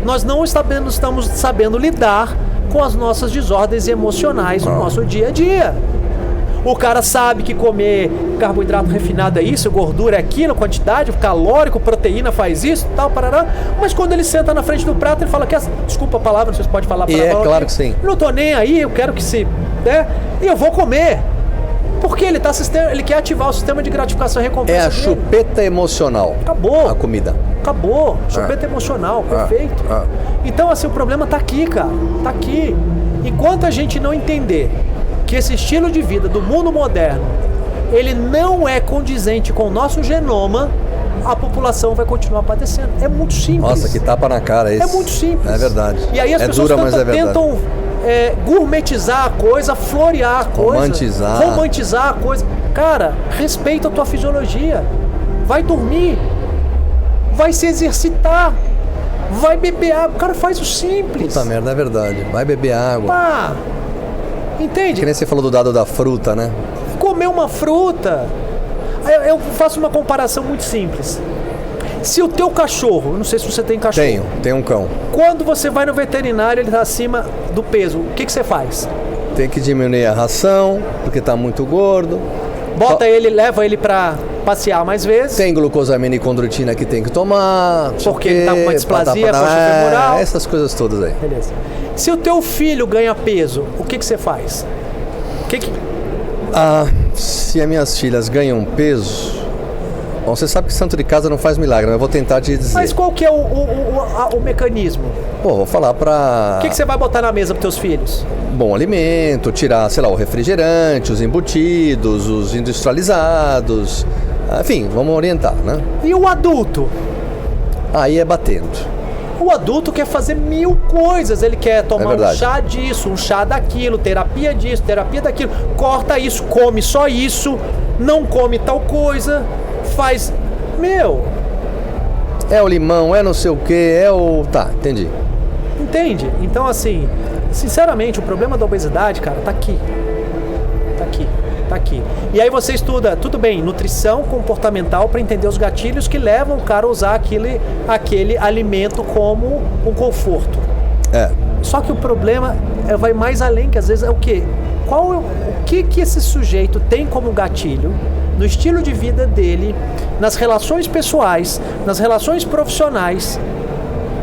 nós não estamos sabendo lidar com as nossas desordens emocionais no nosso dia a dia. O cara sabe que comer carboidrato refinado é isso, gordura é aquilo, quantidade, calórico, proteína faz isso, tal, parará. Mas quando ele senta na frente do prato, ele fala que, desculpa a palavra, não sei se pode falar palavrão. E é claro que sim. Não tô nem aí, eu quero que se... né? E eu vou comer. Porque ele quer ativar o sistema de gratificação e recompensa. É a chupeta emocional. Acabou. A comida. Acabou. Chupeta emocional, perfeito. Então, assim, o problema tá aqui, cara. Tá aqui. Enquanto a gente não entender que esse estilo de vida do mundo moderno, ele não é condizente com o nosso genoma, a população vai continuar padecendo. É muito simples. Nossa, que tapa na cara esse. É muito simples. É verdade. E aí as pessoas tentam gourmetizar a coisa, florear a coisa. Romantizar a coisa. Cara, respeita a tua fisiologia. Vai dormir. Vai se exercitar. Vai beber água. O cara faz o simples. Puta merda, é verdade. Vai beber água. Pá. Entende? Que nem você falou do dado da fruta, né? Comer uma fruta. Eu faço uma comparação muito simples. Se o teu cachorro, não sei se você tem cachorro. Tenho um cão. Quando você vai no veterinário, ele está acima do peso, o que você faz? Tem que diminuir a ração, porque está muito gordo. Leva ele para passear mais vezes. Tem glucosamina e condroitina que tem que tomar. Porque ele está com uma displasia coxofemoral. Essas coisas todas aí. Beleza. Se o teu filho ganha peso, o que você faz? Se as minhas filhas ganham peso... Bom, você sabe que santo de casa não faz milagre, mas eu vou tentar te dizer. Mas qual que é o mecanismo? Pô, vou falar pra... O que você vai botar na mesa pros teus filhos? Bom alimento, tirar, sei lá, o refrigerante, os embutidos, os industrializados. Enfim, vamos orientar, né? E o adulto? Aí é batendo. O adulto quer fazer 1000 coisas. Ele quer tomar um chá disso, um chá daquilo, terapia disso, terapia daquilo. Corta isso, come só isso, não come tal coisa... Faz... É o limão, é não sei o que, é o... Tá, entendi. Entende? Então, assim, sinceramente, o problema da obesidade, cara, tá aqui. Tá aqui. E aí você estuda, tudo bem, nutrição comportamental para entender os gatilhos que levam o cara a usar aquele alimento como um conforto. Só que o problema vai mais além, que às vezes é o quê? O que esse sujeito tem como gatilho no estilo de vida dele, nas relações pessoais, nas relações profissionais,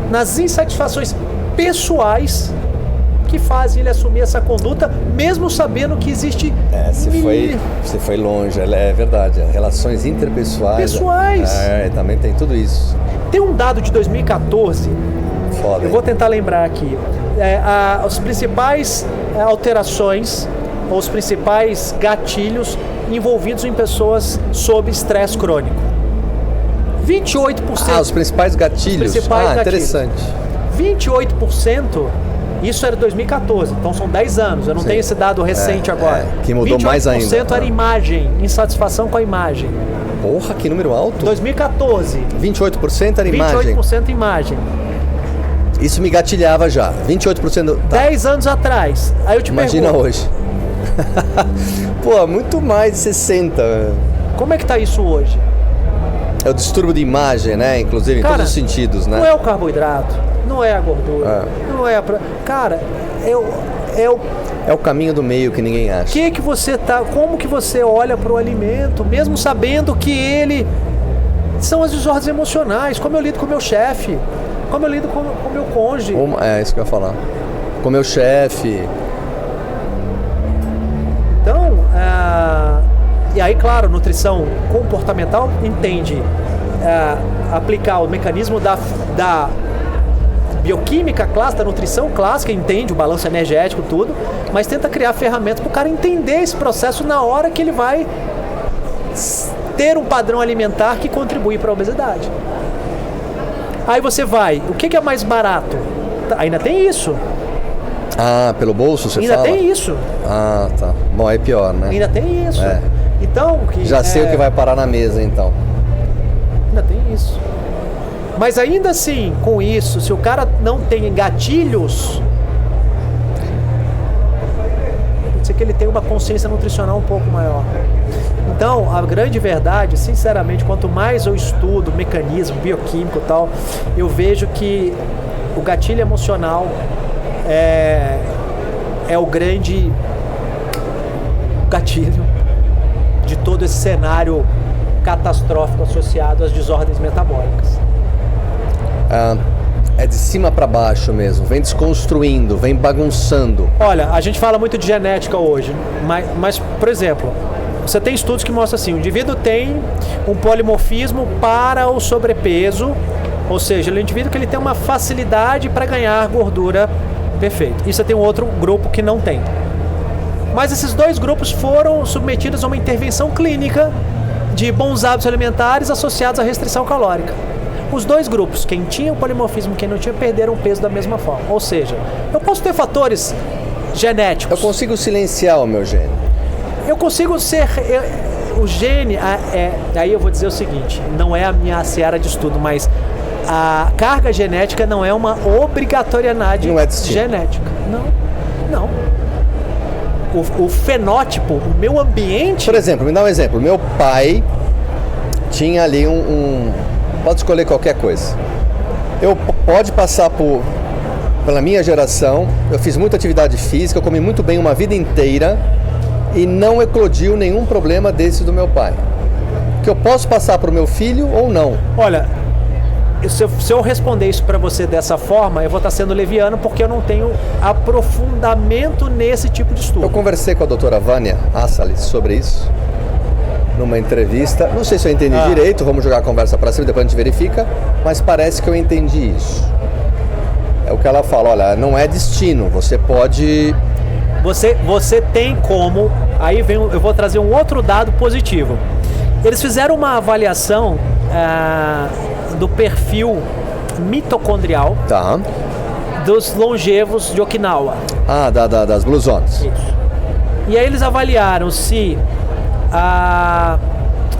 nas insatisfações pessoais que fazem ele assumir essa conduta, mesmo sabendo que existe... Você foi longe, é verdade. Relações interpessoais... Também tem tudo isso. Tem um dado de 2014, foda, eu vou tentar lembrar aqui, as principais alterações, os principais gatilhos envolvidos em pessoas sob estresse crônico. 28%. Os principais gatilhos. Interessante. 28%, isso era 2014, então são 10 anos, eu não tenho esse dado recente agora. Que mudou mais ainda. 28% era imagem, insatisfação com a imagem. Porra, que número alto. 2014. 28% era imagem. 28% imagem. Isso me gatilhava já. 28%. 10 anos atrás. Aí eu te pergunto. Imagina hoje. Pô, muito mais de 60. Como é que tá isso hoje? É o distúrbio de imagem, né? Inclusive, em todos os sentidos, né? Não é o carboidrato, não é a gordura, não é a... Cara, é o caminho do meio que ninguém acha. Como que você olha para o alimento, mesmo sabendo que ele... São as desordens emocionais, como eu lido com o meu chefe, como eu lido com o meu cônjuge. Isso que eu ia falar. Com o meu chefe... Então, e aí, claro, nutrição comportamental entende aplicar o mecanismo da bioquímica clássica, da nutrição clássica, entende o balanço energético, tudo, mas tenta criar ferramentas para o cara entender esse processo na hora que ele vai ter um padrão alimentar que contribui para a obesidade. Aí você vai, o que é mais barato? Ainda tem isso. Pelo bolso você ainda fala? Ainda tem isso. Tá. Bom, é pior, né? Ainda tem isso. Então, já sei o que vai parar na mesa, então. Ainda tem isso. Mas ainda assim, com isso, se o cara não tem gatilhos, pode ser que ele tenha uma consciência nutricional um pouco maior. Então, a grande verdade, sinceramente, quanto mais eu estudo mecanismo bioquímico e tal, eu vejo que o gatilho emocional é o grande gatilho de todo esse cenário catastrófico associado às desordens metabólicas. É de cima para baixo mesmo, vem desconstruindo, vem bagunçando. Olha, a gente fala muito de genética hoje, mas por exemplo, você tem estudos que mostram assim, o indivíduo tem um polimorfismo para o sobrepeso, ou seja, o indivíduo que ele tem uma facilidade para ganhar gordura, perfeito. E você tem um outro grupo que não tem. Mas esses dois grupos foram submetidos a uma intervenção clínica de bons hábitos alimentares associados à restrição calórica. Os dois grupos, quem tinha o polimorfismo e quem não tinha, perderam peso da mesma forma. Ou seja, eu posso ter fatores genéticos. Eu consigo silenciar o meu gene. Eu consigo ser... o gene... aí eu vou dizer o seguinte, não é a minha seara de estudo, mas a carga genética não é uma obrigatoriedade genética. Não. O fenótipo, o meu ambiente... Por exemplo, me dá um exemplo. Meu pai tinha ali pode escolher qualquer coisa. Pode passar pela minha geração, eu fiz muita atividade física, eu comi muito bem uma vida inteira e não eclodiu nenhum problema desse do meu pai. Que eu posso passar para o meu filho ou não? Olha, se eu responder isso para você dessa forma, eu vou estar sendo leviano porque eu não tenho aprofundamento nesse tipo de estudo. Eu conversei com a doutora Vânia Assali sobre isso numa entrevista, não sei se eu entendi direito, vamos jogar a conversa para cima, depois a gente verifica, mas parece que eu entendi isso. É o que ela fala, olha, não é destino, você pode... Você tem como, aí eu vou trazer um outro dado positivo. Eles fizeram uma avaliação do perfil mitocondrial dos longevos de Okinawa. Das Blue Zones. Isso. E aí eles avaliaram se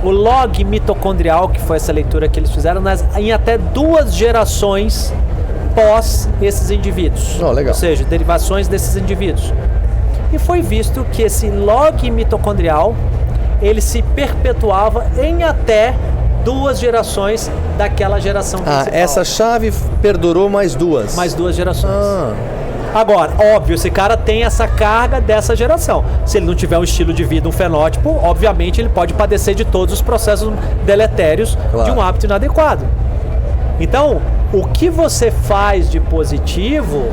o log mitocondrial, que foi essa leitura que eles fizeram, em até 2 gerações pós esses indivíduos. Legal. Ou seja, derivações desses indivíduos. E foi visto que esse log mitocondrial, ele se perpetuava em até 2 gerações daquela geração principal. Essa chave perdurou mais 2. Mais 2 gerações. Agora, óbvio, esse cara tem essa carga dessa geração. Se ele não tiver um estilo de vida, um fenótipo, obviamente ele pode padecer de todos os processos deletérios de um hábito inadequado. Então, o que você faz de positivo,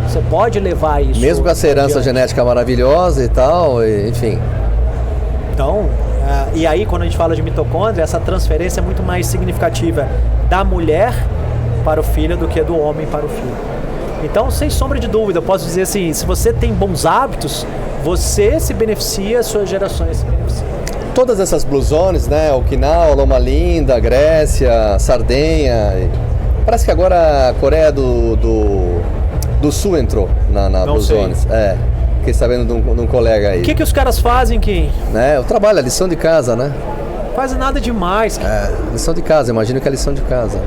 você pode levar isso... Mesmo com essa herança genética maravilhosa e tal, enfim. Então, e aí quando a gente fala de mitocôndria, essa transferência é muito mais significativa da mulher para o filho do que do homem para o filho. Então, sem sombra de dúvida, eu posso dizer assim, se você tem bons hábitos, você se beneficia, suas gerações se beneficiam. Todas essas Blue Zones, né, Okinawa, Loma Linda, Grécia, Sardenha, parece que agora a Coreia do Sul entrou na Blue Zones. Fiquei sabendo de um colega aí. O que os caras fazem, Kim? Eu trabalho, a lição de casa, né? Quase nada demais. Lição de casa, imagino que é lição de casa.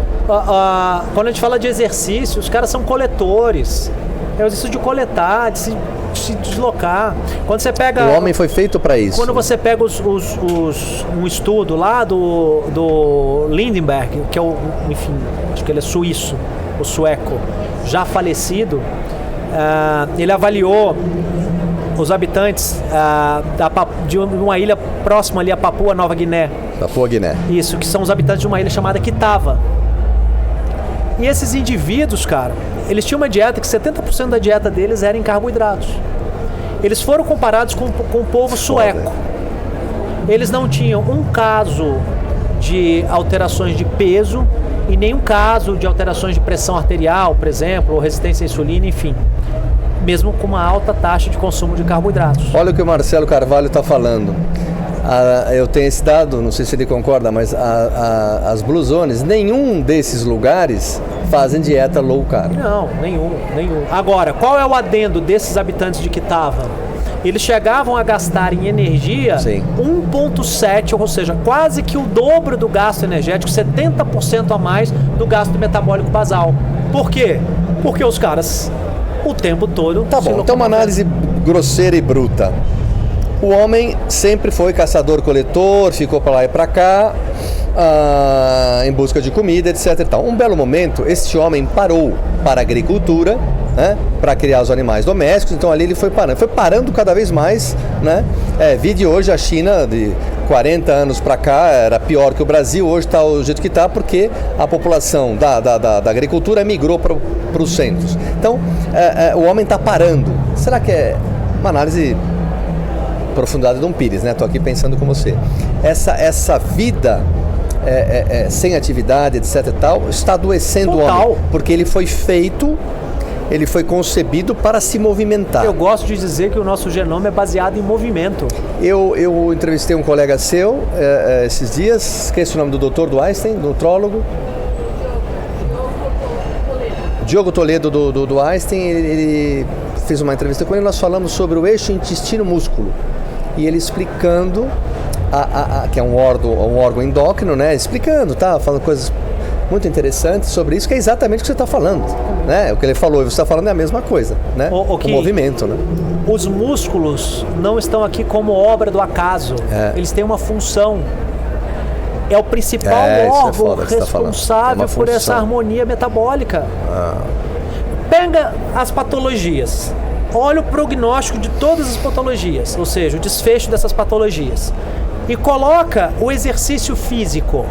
Quando a gente fala de exercício, os caras são coletores. É o exercício de coletar, de se deslocar. Quando você pega... O homem foi feito para isso. Quando você pega um estudo lá do Lindenberg, que é enfim, acho que ele é suíço, o sueco, já falecido, ele avaliou os habitantes de uma ilha próxima ali a Papua Nova Guiné. Papua Guiné. Isso, que são os habitantes de uma ilha chamada Kitava. E esses indivíduos, cara, eles tinham uma dieta que 70% da dieta deles era em carboidratos. Eles foram comparados com o povo sueco. Eles não tinham um caso de alterações de peso e nenhum caso de alterações de pressão arterial, por exemplo, ou resistência à insulina, enfim. Mesmo com uma alta taxa de consumo de carboidratos. Olha o que o Marcelo Carvalho está falando. Eu tenho esse dado, não sei se ele concorda, mas as Blue Zones, nenhum desses lugares fazem dieta low carb. Não, nenhum. Agora, qual é o adendo desses habitantes de Kitava? eles chegavam a gastar em energia 1,7, ou seja, quase que o dobro do gasto energético, 70% a mais do gasto metabólico basal. Por quê? Porque os caras, o tempo todo... Tá bom, então uma análise grosseira e bruta. O homem sempre foi caçador-coletor, ficou para lá e para cá, em busca de comida, etc. E tal. Um belo momento, este homem parou para a agricultura, né, para criar os animais domésticos, então ali ele foi parando cada vez mais, né? Vide hoje a China, de 40 anos para cá, era pior que o Brasil, hoje está o jeito que está, porque a população da agricultura migrou para os centros. Então, o homem está parando. Será que é uma análise... profundidade de um Pires, né? Estou aqui pensando com você. Essa vida sem atividade, etc e tal, está adoecendo o homem, porque ele foi concebido para se movimentar. Eu gosto de dizer que o nosso genoma é baseado em movimento. Eu entrevistei um colega seu esses dias, esqueci o nome do doutor do Einstein, nutrólogo. Diogo Toledo do Einstein, ele fez uma entrevista com ele, nós falamos sobre o eixo intestino-músculo. E ele explicando, que é um órgão endócrino, né? Explicando, falando coisas muito interessantes sobre isso, que é exatamente o que você está falando, né? O que ele falou e você está falando é a mesma coisa, né? O movimento, né? Os músculos não estão aqui como obra do acaso, eles têm uma função. É o principal órgão responsável por essa harmonia metabólica. Pega as patologias. Olha o prognóstico de todas as patologias, ou seja, o desfecho dessas patologias, e coloca o exercício físico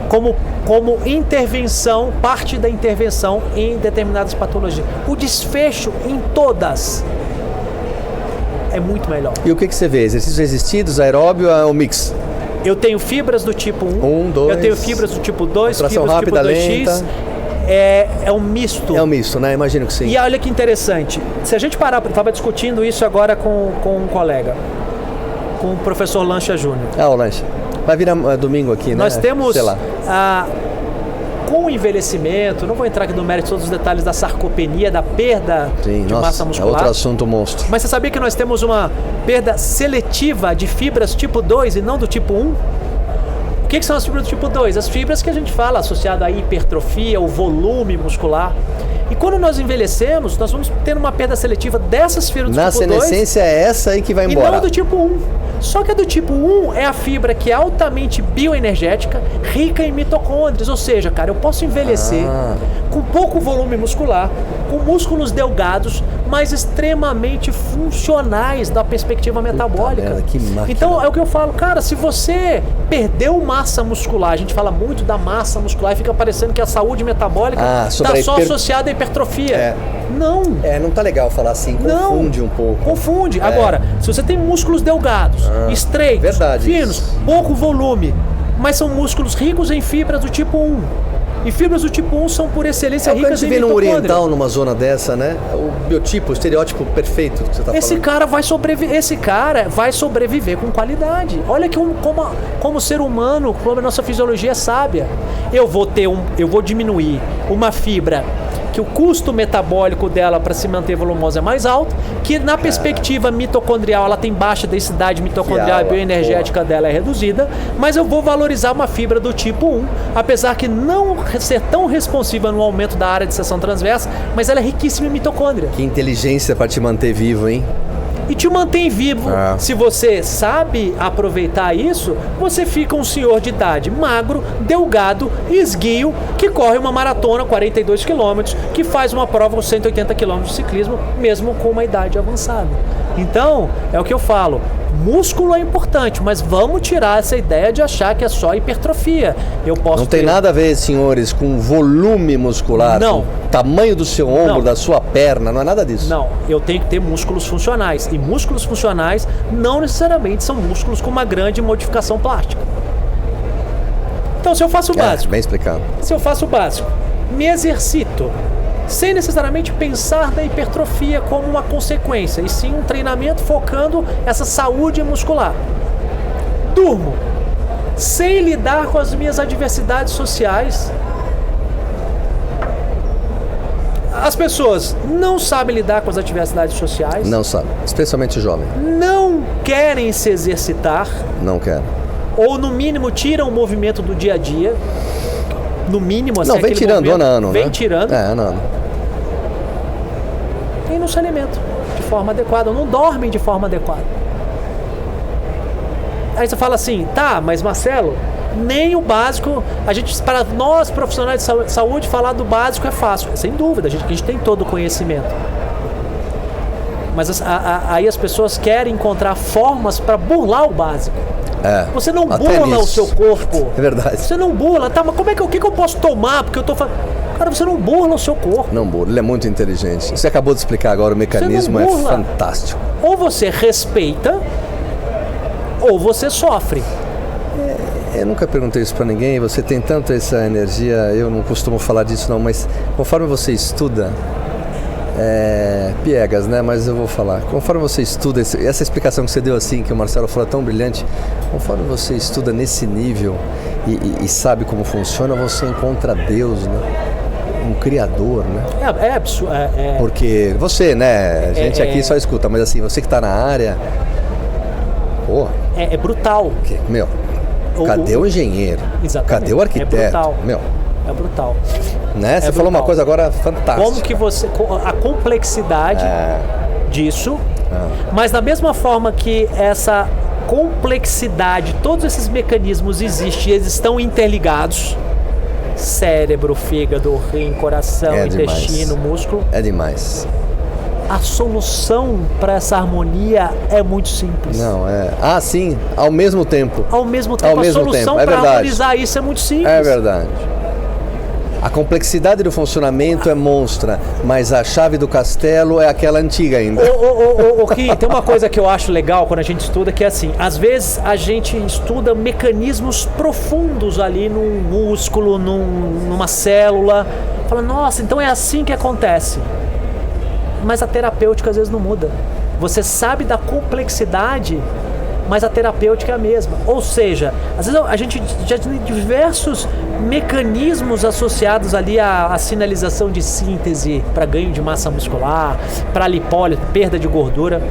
como intervenção, parte da intervenção em determinadas patologias. O desfecho em todas é muito melhor. E o que você vê? Exercícios resistidos, aeróbio ou mix? Eu tenho fibras do tipo 1, 2, eu tenho fibras do tipo 2, fibras do rápida, tipo 2X. lenta. É um misto. É um misto, né? Imagino que sim. E olha que interessante. Se a gente parar, estava discutindo isso agora com um colega, com o professor Lancha Júnior. O Lancha. Vai vir domingo aqui, né? Nós temos, sei lá. com o envelhecimento, não vou entrar aqui no mérito de todos os detalhes da sarcopenia, da perda de massa muscular. É outro assunto monstro. Mas você sabia que nós temos uma perda seletiva de fibras tipo 2 e não do tipo 1? O que são as fibras do tipo 2? As fibras que a gente fala associada à hipertrofia, o volume muscular. E quando nós envelhecemos, nós vamos ter uma perda seletiva dessas fibras do tipo 2. Na senescência é essa aí que vai embora. E não do tipo 1. Só que a do tipo 1 é a fibra que é altamente bioenergética, rica em mitocôndrias. Ou seja, cara, eu posso envelhecer com pouco volume muscular, com músculos delgados, mas extremamente funcionais da perspectiva metabólica. Merda, que máquina. Então é o que eu falo, cara, se você perdeu massa muscular, a gente fala muito da massa muscular e fica parecendo que a saúde metabólica está só associada à hipertrofia. Não. Não tá legal falar assim, confunde um pouco. Confunde. Agora, se você tem músculos delgados, estreitos, finos, pouco volume, mas são músculos ricos em fibras do tipo 1. E fibras do tipo 1 são, por excelência, ricas em mitocôndria. A gente vê no oriental, numa zona dessa, né? O biotipo, o estereótipo perfeito que você está falando. Esse cara vai sobreviver com qualidade. Olha que como ser humano, como a nossa fisiologia é sábia. Eu vou diminuir uma fibra que o custo metabólico dela para se manter volumosa é mais alto, que na perspectiva mitocondrial ela tem baixa densidade mitocondrial, a bioenergética dela é reduzida, mas eu vou valorizar uma fibra do tipo 1, apesar que não ser tão responsiva no aumento da área de seção transversa, mas ela é riquíssima em mitocôndria. Que inteligência para te manter vivo, hein? E te mantém vivo. Se você sabe aproveitar isso, você fica um senhor de idade magro, delgado, esguio, que corre uma maratona 42 km, que faz uma prova com 180 km de ciclismo, mesmo com uma idade avançada. Então, é o que eu falo, músculo é importante, mas vamos tirar essa ideia de achar que é só hipertrofia. Não tem nada a ver, senhores, com volume muscular, com tamanho do seu ombro, da sua perna, não é nada disso. Não, eu tenho que ter músculos funcionais. E músculos funcionais não necessariamente são músculos com uma grande modificação plástica. Então, se eu faço o básico... Bem explicado. Se eu faço o básico, me exercito, sem necessariamente pensar da hipertrofia como uma consequência, e sim um treinamento focando essa saúde muscular. Durmo, sem lidar com as minhas adversidades sociais. As pessoas não sabem lidar com as atividades sociais. Não sabe, especialmente o jovem. Não querem se exercitar. Não quer. Ou no mínimo tiram o movimento do dia a dia. No mínimo, assim, não, vem tirando ano a ano, vem né? tirando. Ano a ano. E não se alimentam de forma adequada, não dormem de forma adequada. Aí você fala assim, tá, mas Marcelo, nem o básico, para nós profissionais de saúde falar do básico é fácil, sem dúvida, a gente tem todo o conhecimento. Mas aí as pessoas querem encontrar formas para burlar o básico. Você não burla o seu corpo. É verdade. Você não burla, tá, mas o que eu posso tomar? Porque eu tô falando. Cara, você não burla o seu corpo. Não burla, ele é muito inteligente. Você acabou de explicar agora, o mecanismo é fantástico. Ou você respeita, ou você sofre. Eu nunca perguntei isso pra ninguém, você tem tanto essa energia, eu não costumo falar disso não, mas conforme você estuda, piegas, né? Mas eu vou falar. Conforme você estuda, essa explicação que você deu assim, que o Marcelo falou tão brilhante, conforme você estuda nesse nível e sabe como funciona, você encontra Deus, né? Um criador, né? É absurdo. Porque você, né? A gente aqui só escuta, mas assim, você que tá na área, pô. É brutal. Meu, cadê o engenheiro? Exatamente. Cadê o arquiteto? É brutal. Meu. É brutal. Né? Você falou uma coisa agora fantástica. Como que a complexidade disso, mas da mesma forma que essa complexidade, todos esses mecanismos existem, eles estão interligados. Cérebro, fígado, rim, coração, intestino, músculo. É demais. A solução para essa harmonia é muito simples. Não, sim, ao mesmo tempo. Ao mesmo tempo, a solução para harmonizar isso é muito simples. É verdade. A complexidade do funcionamento é monstra, mas a chave do castelo é aquela antiga ainda. Kim, tem uma coisa que eu acho legal quando a gente estuda, que é assim, às vezes a gente estuda mecanismos profundos ali num músculo, numa célula, fala, nossa, então é assim que acontece. Mas a terapêutica às vezes não muda. Você sabe da complexidade, mas a terapêutica é a mesma. Ou seja, às vezes a gente já tem diversos mecanismos associados ali à sinalização de síntese para ganho de massa muscular, para lipólise, perda de gordura,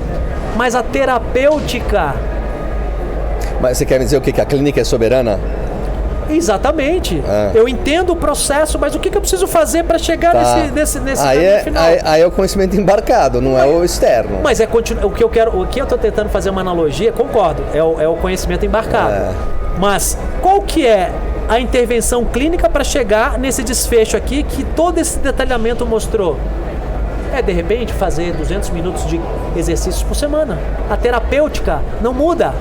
mas a terapêutica... Mas você quer me dizer o quê? Que a clínica é soberana? Exatamente. Eu entendo o processo, mas o que eu preciso fazer para chegar nesse final? Aí é o conhecimento embarcado, não é o externo. Mas o que eu estou tentando fazer uma analogia, concordo, é o conhecimento embarcado. Mas qual que é a intervenção clínica para chegar nesse desfecho aqui que todo esse detalhamento mostrou? De repente, fazer 200 minutos de exercícios por semana. A terapêutica não muda.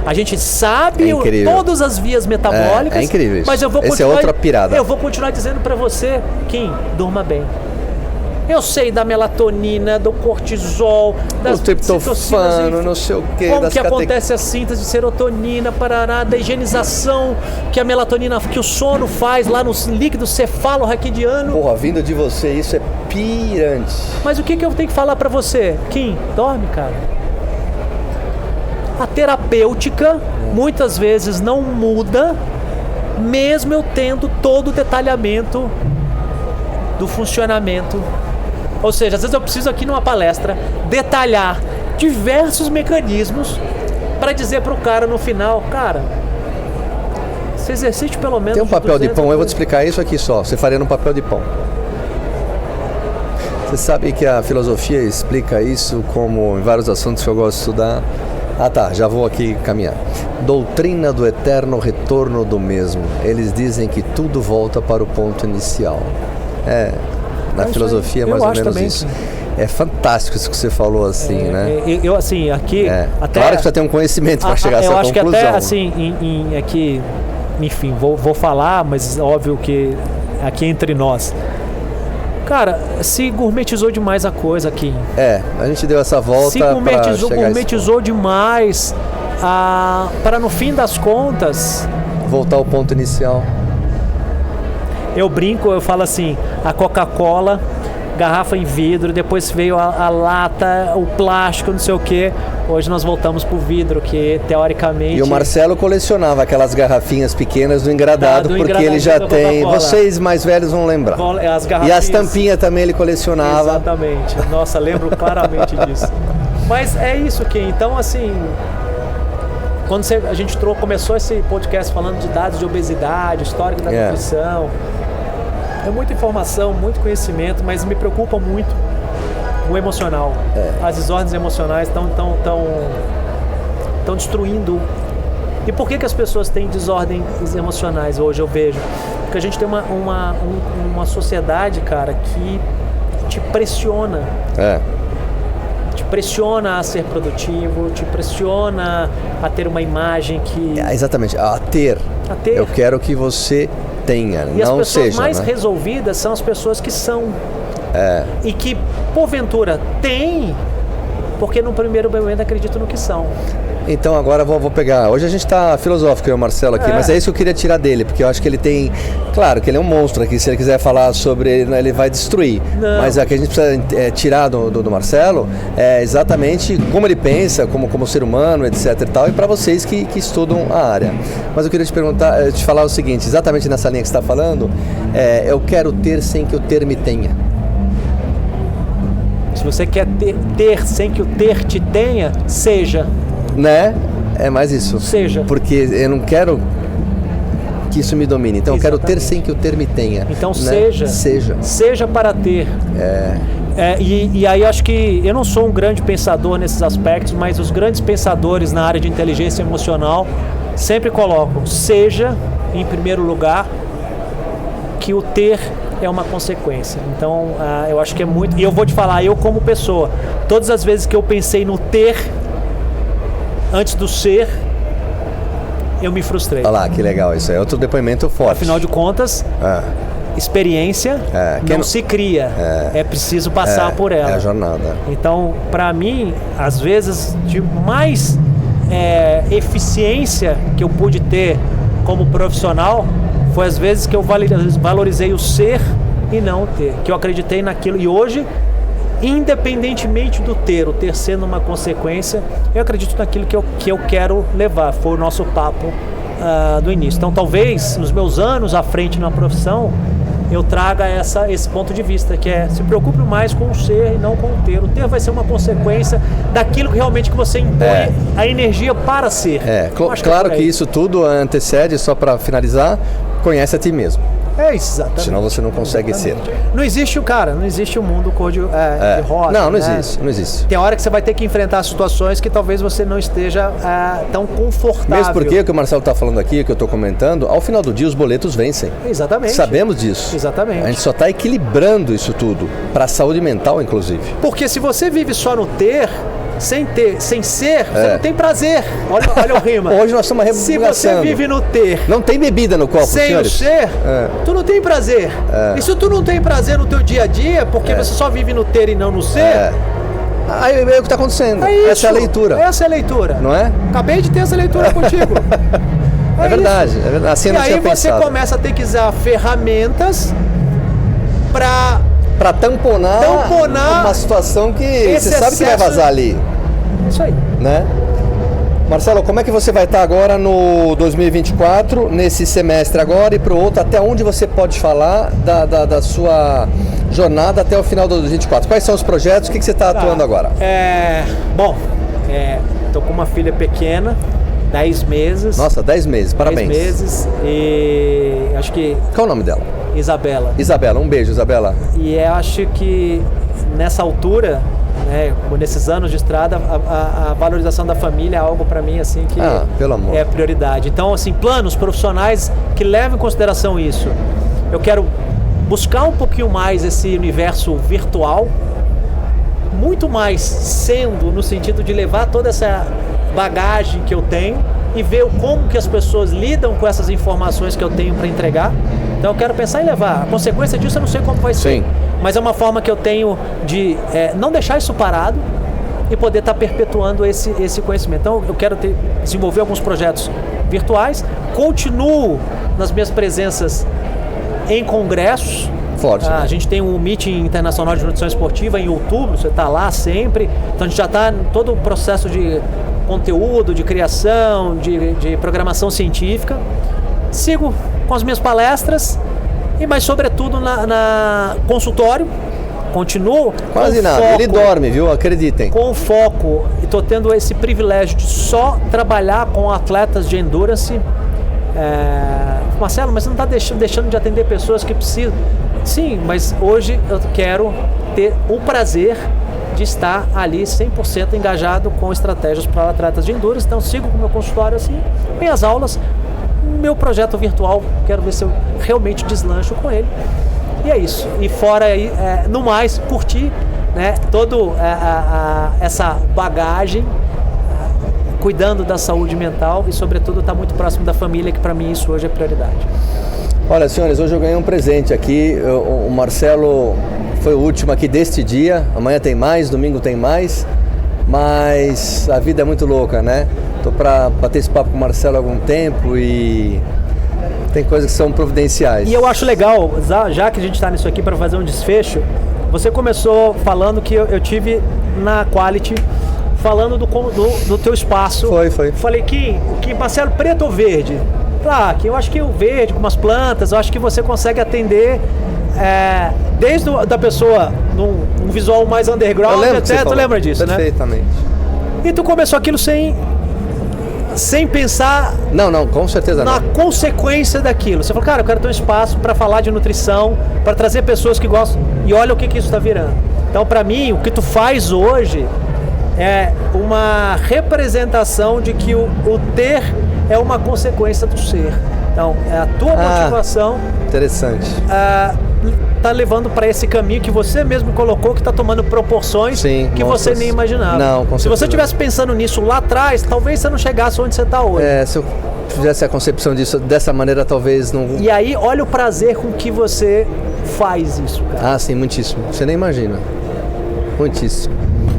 A gente sabe todas as vias metabólicas. É incrível isso. Mas eu vou Essa é outra pirada. Eu vou continuar dizendo para você, Kim, durma bem. Eu sei da melatonina, do cortisol, das triptofano, não sei o quê. Como que acontece a síntese de serotonina, parará, da higienização que a melatonina, que o sono faz lá no líquido cefalo-raquidiano. Porra, vindo de você, isso é pirante. Mas o que eu tenho que falar para você? Kim, dorme, cara. A terapêutica muitas vezes não muda, mesmo eu tendo todo o detalhamento do funcionamento. Ou seja, às vezes eu preciso aqui numa palestra detalhar diversos mecanismos para dizer para o cara no final, cara, se exercite pelo menos... Tem um papel de pão, eu vou te explicar isso aqui só, você faria no papel de pão. Você sabe que a filosofia explica isso como em vários assuntos que eu gosto de estudar. Já vou aqui caminhar. Doutrina do eterno retorno do mesmo. Eles dizem que tudo volta para o ponto inicial. Na filosofia é mais ou menos também, isso. É fantástico isso que você falou assim, né? Eu assim, aqui... Até, claro que você tem um conhecimento para chegar a essa conclusão. Eu acho que até assim, aqui, enfim, vou falar, mas óbvio que aqui entre nós... Cara, se gourmetizou demais a coisa aqui. A gente deu essa volta. Se gourmetizou demais para no fim das contas voltar ao ponto inicial. Eu brinco, eu falo assim, a Coca-Cola garrafa em vidro, depois veio a lata, o plástico, não sei o quê. Hoje nós voltamos pro vidro, que teoricamente... E o Marcelo colecionava aquelas garrafinhas pequenas do engradado, do porque ele já tem... Vocês mais velhos vão lembrar. As garrafinhas... E as tampinhas também ele colecionava. Exatamente. Nossa, lembro claramente disso. Mas é isso, Kim. Então, assim... Quando a gente começou esse podcast falando de dados de obesidade, histórico da nutrição... É muita informação, muito conhecimento, mas me preocupa muito o emocional. As desordens emocionais estão destruindo. E por que as pessoas têm desordens emocionais hoje, eu vejo? Porque a gente tem uma sociedade, cara, que te pressiona. Te pressiona a ser produtivo, te pressiona a ter uma imagem que... Exatamente, a ter. Eu quero que você tenha, e não as pessoas seja, mais né? resolvidas são as pessoas que são. E que, porventura, têm, porque no primeiro momento acreditam no que são. Então agora vou pegar. Hoje a gente está filosófico, eu e o Marcelo aqui, mas é isso que eu queria tirar dele, porque eu acho que ele tem. Claro que ele é um monstro aqui, se ele quiser falar sobre ele vai destruir. Não. Mas o que a gente precisa tirar do Marcelo é exatamente como ele pensa, como ser humano, etc e tal, e para vocês que estudam a área. Mas eu queria te falar o seguinte, exatamente nessa linha que você está falando, eu quero ter sem que o ter me tenha. Se você quer ter sem que o ter te tenha, seja. Né? É mais isso. Seja. Porque eu não quero que isso me domine. Então eu quero ter sem que o ter me tenha. Então né? seja. Seja para ter. E aí eu acho que eu não sou um grande pensador nesses aspectos, mas os grandes pensadores na área de inteligência emocional sempre colocam seja em primeiro lugar, que o ter é uma consequência. Então eu acho que é muito. E eu vou te falar, eu como pessoa, todas as vezes que eu pensei no ter antes do ser, eu me frustrei. Olha lá, que legal, isso é outro depoimento forte. Afinal de contas, experiência não se cria, é preciso passar por ela. É a jornada. Então, para mim, às vezes, de mais eficiência que eu pude ter como profissional, foi às vezes que eu valorizei o ser e não o ter, que eu acreditei naquilo. E hoje, independentemente do ter, o ter sendo uma consequência, eu acredito naquilo que eu quero levar. Foi o nosso papo do início. Então talvez nos meus anos à frente na profissão eu traga esse ponto de vista, que se preocupe mais com o ser e não com o ter. O ter vai ser uma consequência daquilo que realmente que você impõe a energia para ser. Claro que isso tudo antecede, só para finalizar, conhece a ti mesmo. Exatamente. Senão você não consegue ser. Não existe o mundo cor de rosa. Não existe. Tem hora que você vai ter que enfrentar situações que talvez você não esteja tão confortável. Mesmo porque o que o Marcelo está falando aqui, o que eu estou comentando, ao final do dia os boletos vencem. Exatamente. Sabemos disso. Exatamente. A gente só está equilibrando isso tudo, para a saúde mental, inclusive. Porque se você vive só no ter, sem ser, você não tem prazer. Olha o rima. Hoje nós estamos Se você vive no ter, não tem bebida no copo, sem senhores. o ser, tu não tem prazer. E se tu não tem prazer no teu dia a dia, porque você só vive no ter e não no ser, aí é o que está acontecendo. Essa é a leitura. Essa é a leitura. Não é? Acabei de ter essa leitura contigo. É verdade. Assim eu não tinha pensado. E aí você começa a ter que usar ferramentas para tamponar uma situação que você sabe que vai vazar ali. Isso aí. Né? Marcelo, como é que você vai estar agora no 2024, nesse semestre agora e para o outro, até onde você pode falar da sua jornada até o final do 2024? Quais são os projetos? O que você está atuando agora? Estou com uma filha pequena, 10 meses. Nossa, 10 meses, parabéns. 10 meses e acho que... Qual o nome dela? Isabela. Isabela, um beijo, Isabela. E eu acho que nessa altura, nesses anos de estrada, a valorização da família é algo para mim assim que pelo amor. É prioridade. Então, assim, planos profissionais que levam em consideração isso. Eu quero buscar um pouquinho mais esse universo virtual, muito mais sendo no sentido de levar toda essa bagagem que eu tenho e ver como que as pessoas lidam com essas informações que eu tenho para entregar. Então eu quero pensar em levar. A consequência disso eu não sei como vai ser. Sim. Mas é uma forma que eu tenho de não deixar isso parado e poder estar perpetuando esse conhecimento. Então eu quero desenvolver alguns projetos virtuais, continuo nas minhas presenças em congressos, Forte. A gente tem um meeting internacional de nutrição esportiva em outubro, você está lá sempre. Então a gente já está em todo o processo de conteúdo, de criação, de programação científica. Sigo com as minhas palestras, mas sobretudo na consultório. Continuo Quase nada, foco, ele dorme, viu? Acreditem. com foco, e estou tendo esse privilégio de só trabalhar com atletas de endurance. Marcelo, mas você não está deixando de atender pessoas que precisam? Sim, mas hoje eu quero ter o prazer de estar ali 100% engajado com estratégias para atletas de endurance. Então sigo com o meu consultório assim, minhas aulas, meu projeto virtual, quero ver se eu realmente deslancho com ele. E é isso. E fora aí, no mais, curtir, né, toda essa bagagem, cuidando da saúde mental e, sobretudo, estar muito próximo da família, que para mim isso hoje é prioridade. Olha, senhores, hoje eu ganhei um presente aqui. O Marcelo foi o último aqui deste dia. Amanhã tem mais, domingo tem mais. Mas a vida é muito louca, né? Tô para bater esse papo com o Marcelo há algum tempo e tem coisas que são providenciais. E eu acho legal, já que a gente está nisso aqui para fazer um desfecho, você começou falando que eu tive na Quality, falando do teu espaço. Foi. Falei que Marcelo, preto ou verde? Claro, que eu acho que o verde, com umas plantas, eu acho que você consegue atender desde da pessoa num visual mais underground, até tu lembra disso, né? Perfeitamente. E tu começou aquilo sem pensar Não, com certeza na não. consequência daquilo. Você falou, cara, eu quero ter um espaço para falar de nutrição, para trazer pessoas que gostam, e olha o que isso está virando. Então, para mim, o que tu faz hoje é uma representação de que o ter é uma consequência do ser. Então, a tua motivação Interessante. tá levando para esse caminho que você mesmo colocou, que está tomando proporções que você nem imaginava. Não, com certeza. Se você estivesse pensando nisso lá atrás, talvez você não chegasse onde você está hoje. Se eu tivesse a concepção disso dessa maneira, talvez não... E aí, olha o prazer com que você faz isso, cara. Sim, muitíssimo. Você nem imagina. Muitíssimo.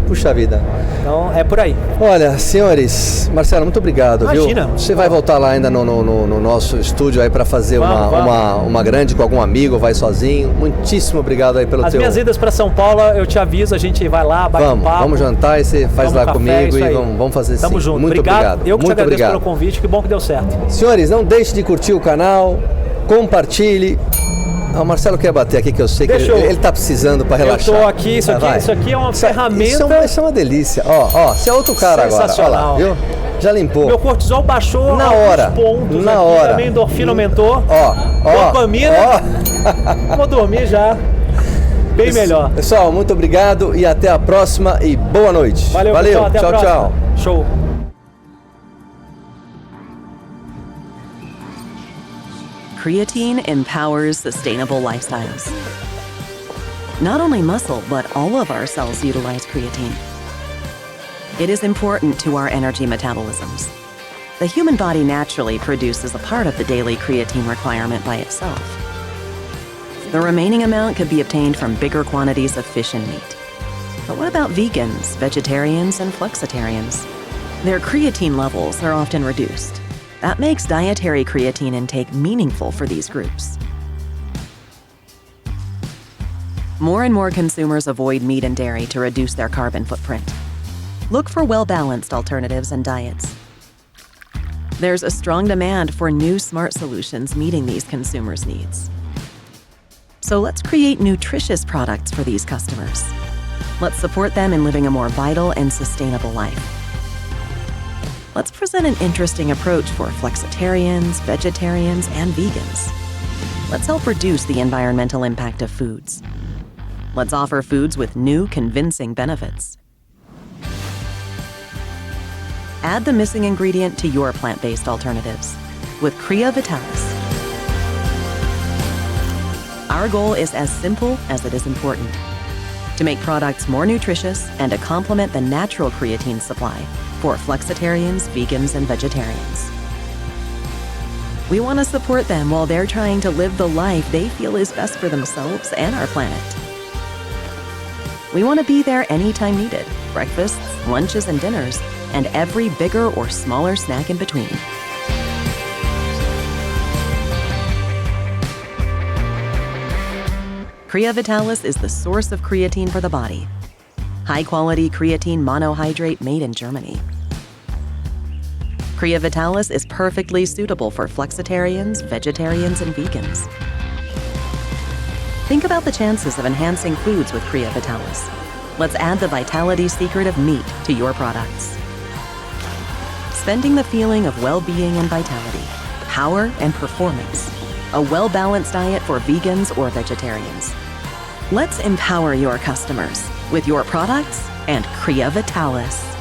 Puxa vida. Então, é por aí. Olha, senhores, Marcelo, muito obrigado, Imagina. viu? Você vai voltar lá ainda no nosso estúdio aí para fazer uma grande com algum amigo, ou vai sozinho? Muitíssimo obrigado aí pelo As minhas idas para São Paulo, eu te aviso, a gente vai lá, bate um papo. Vamos jantar e você faz lá comigo e vamos fazer Tamo sim. junto. Muito obrigado. Eu que te muito agradeço obrigado pelo convite, que bom que deu certo. Senhores, não deixe de curtir o canal, compartilhe. O Marcelo quer bater aqui, que eu sei que ele tá precisando para relaxar. Eu tô aqui, isso aqui é uma ferramenta. Isso é uma delícia. Ó, você é outro cara agora. Olha lá, viu? Já limpou. Meu cortisol baixou na hora. Pontos na aqui, hora. Também endorfina aumentou. Dopamina. Vou dormir já. Bem melhor. Pessoal, muito obrigado e até a próxima e boa noite. Valeu. Pessoal, até a próxima. Tchau. Show. Creatine empowers sustainable lifestyles. Not only muscle, but all of our cells utilize creatine. It is important to our energy metabolisms. The human body naturally produces a part of the daily creatine requirement by itself. The remaining amount could be obtained from bigger quantities of fish and meat. But what about vegans, vegetarians, and flexitarians? Their creatine levels are often reduced. That makes dietary creatine intake meaningful for these groups. More and more consumers avoid meat and dairy to reduce their carbon footprint. Look for well-balanced alternatives and diets. There's a strong demand for new smart solutions meeting these consumers' needs. So let's create nutritious products for these customers. Let's support them in living a more vital and sustainable life. Let's present an interesting approach for flexitarians, vegetarians, and vegans. Let's help reduce the environmental impact of foods. Let's offer foods with new, convincing benefits. Add the missing ingredient to your plant-based alternatives with Crea Vitalis. Our goal is as simple as it is important: to make products more nutritious and to complement the natural creatine supply for flexitarians, vegans, and vegetarians. We want to support them while they're trying to live the life they feel is best for themselves and our planet. We want to be there anytime needed: breakfasts, lunches, and dinners, and every bigger or smaller snack in between. Crea Vitalis is the source of creatine for the body. High-quality creatine monohydrate made in Germany. Crea Vitalis is perfectly suitable for flexitarians, vegetarians, and vegans. Think about the chances of enhancing foods with Crea Vitalis. Let's add the vitality secret of meat to your products. Spending the feeling of well-being and vitality, power and performance. A well-balanced diet for vegans or vegetarians. Let's empower your customers with your products and Crea Vitalis.